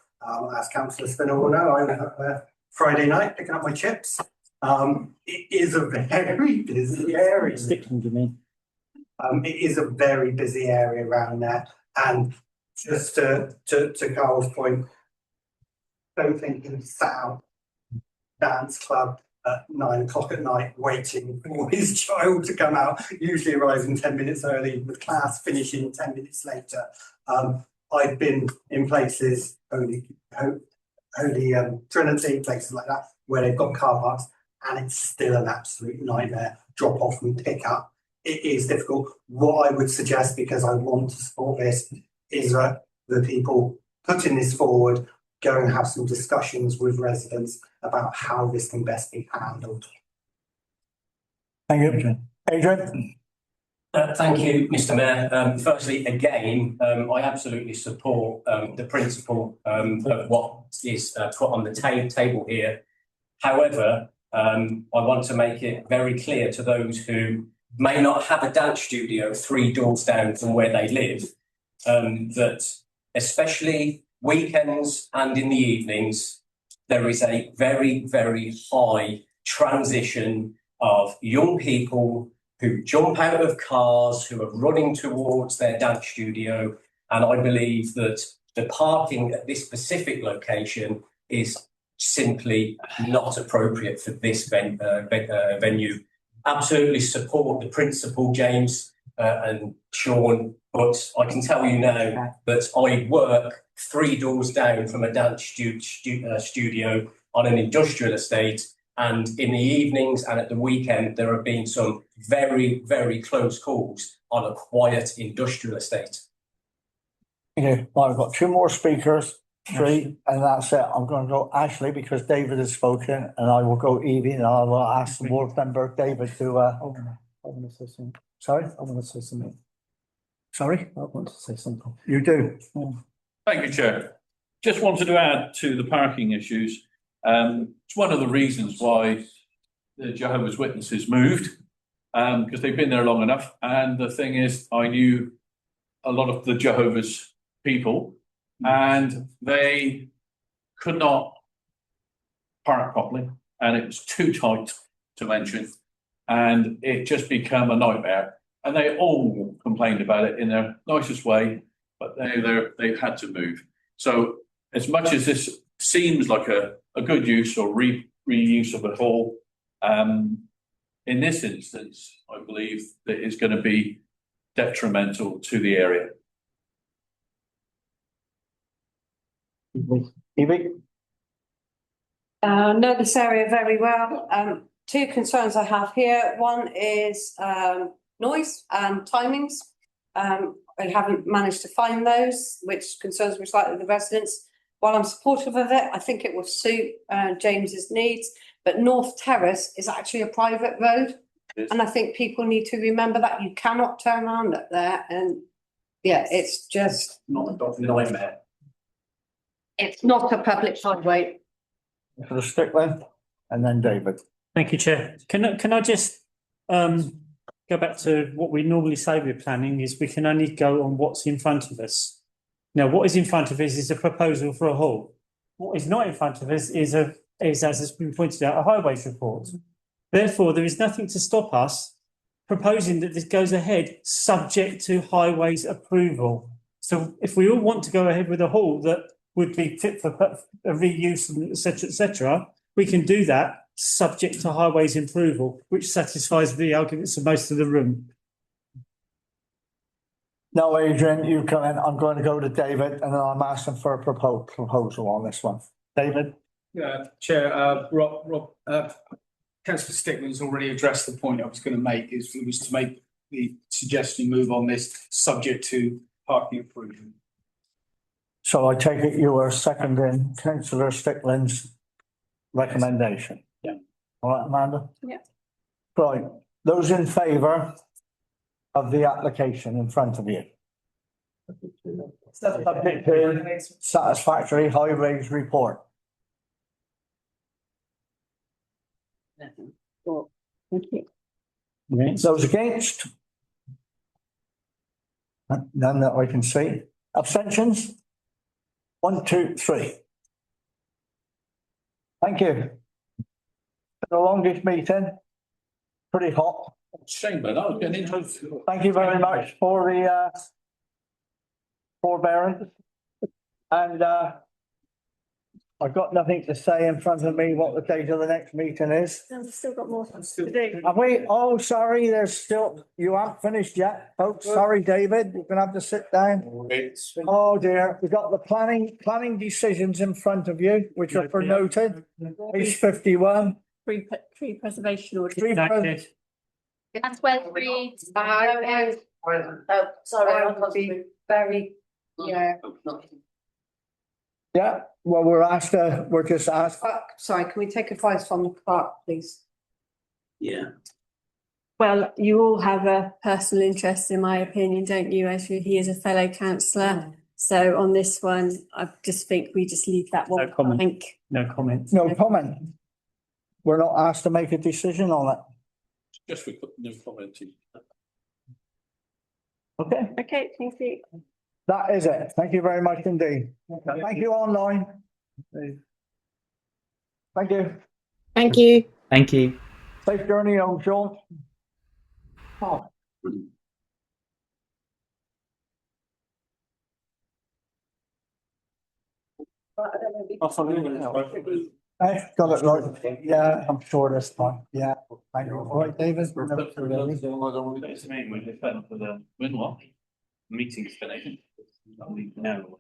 As councillor Spinner will know, I was up there Friday night picking up my chips. It is a very busy area. Stickland, you mean? It is a very busy area around there, and just to Carl's point, don't think he sat out dance club at 9 o'clock at night waiting for his child to come out, usually arriving 10 minutes early with class finishing 10 minutes later. I've been in places, Holy Trinity, places like that, where they've got car parks, and it's still an absolute nightmare. Drop off and pick up. It is difficult. What I would suggest, because I want to support this, is that the people putting this forward go and have some discussions with residents about how this can best be handled. Thank you. Adrian? Thank you, Mr. Mayor. Firstly, again, I absolutely support the principle of what is put on the table here. However, I want to make it very clear to those who may not have a dance studio 3 doors down from where they live, that especially weekends and in the evenings, there is a very, very high transition of young people who jump out of cars, who are running towards their dance studio. And I believe that the parking at this specific location is simply not appropriate for this venue. Absolutely support the principle, James and Sean, but I can tell you now that I work 3 doors down from a dance studio on an industrial estate, and in the evenings and at the weekend there have been some very, very close calls on a quiet industrial estate. Okay, well, I've got 2 more speakers, 3, and that's it. I'm going to go Ashley because David has spoken, and I will go Evie, and I will ask the board member David to. I want to say something. Sorry, I want to say something. Sorry, I want to say something. You do. Yeah. Thank you, Chair. Just wanted to add to the parking issues. It's one of the reasons why the Jehovah's Witnesses moved, because they've been there long enough. And the thing is, I knew a lot of the Jehovah's people, and they could not park properly, and it was too tight to mention, and it just became a nightmare. And they all complained about it in their nicest way, but they've had to move. So as much as this seems like a good use or reuse of a hall, in this instance, I believe that it's going to be detrimental to the area. Evie? Know this area very well. 2 concerns I have here. One is noise and timings. I haven't managed to find those, which concerns me slightly the residents. While I'm supportive of it, I think it will suit James's needs. But North Terrace is actually a private road. And I think people need to remember that you cannot turn around up there. And yeah, it's just not a nightmare. It's not a public highway. For the Strickland, and then David. Thank you, Chair. Can I just go back to what we normally say with planning is we can only go on what's in front of us. Now, what is in front of us is a proposal for a hall. What is not in front of us is as has been pointed out, a highways report. Therefore, there is nothing to stop us proposing that this goes ahead subject to highways approval. So if we all want to go ahead with a hall that would be fit for a reuse, et cetera, we can do that subject to highways approval, which satisfies the arguments of most of the room. No, Adrian, you come in. I'm going to go to David, and then I'm asking for a proposal on this one. David? Chair, Councillor Stickland's already addressed the point I was going to make, was to make the suggestion move on this subject to parking approval. So I take it you are seconding Councillor Stickland's recommendation? Yeah. All right, Amanda? Yeah. Right, those in favour of the application in front of you? Subject to satisfactory highways report. Thank you. Those against? None that I can see. Abstentions? 1, 2, 3. Thank you. The longest meeting. Pretty hot. Shame, but I was getting into. Thank you very much for the forbearance. And I've got nothing to say in front of me what the date of the next meeting is. I've still got more to do. Have we? Oh, sorry, there's still, you haven't finished yet, folks. Sorry, David, you're gonna have to sit down. Oh dear, we've got the planning decisions in front of you, which are for noted. Page 51. Tree preservation order. That's where we. Oh, sorry, I I'm would be very, yeah. Yeah, well, we're just asked. Sorry, can we take advice from the clerk, please? Yeah. Well, you all have a personal interest in my opinion, don't you, as he is a fellow councillor. So on this one, I just think we just leave that one. No comment. blank. No comment. No comment. We're not asked to make a decision on it. Just for no commenting. Okay, Okay, thank you. that is it. Thank you very much indeed. Thank you online. Thank you. Thank you. Thank you. Safe journey home, Sean. Oh. I got it right. Yeah, I'm sure this time. Yeah. Thank you. All right, David. Meeting's finished. No.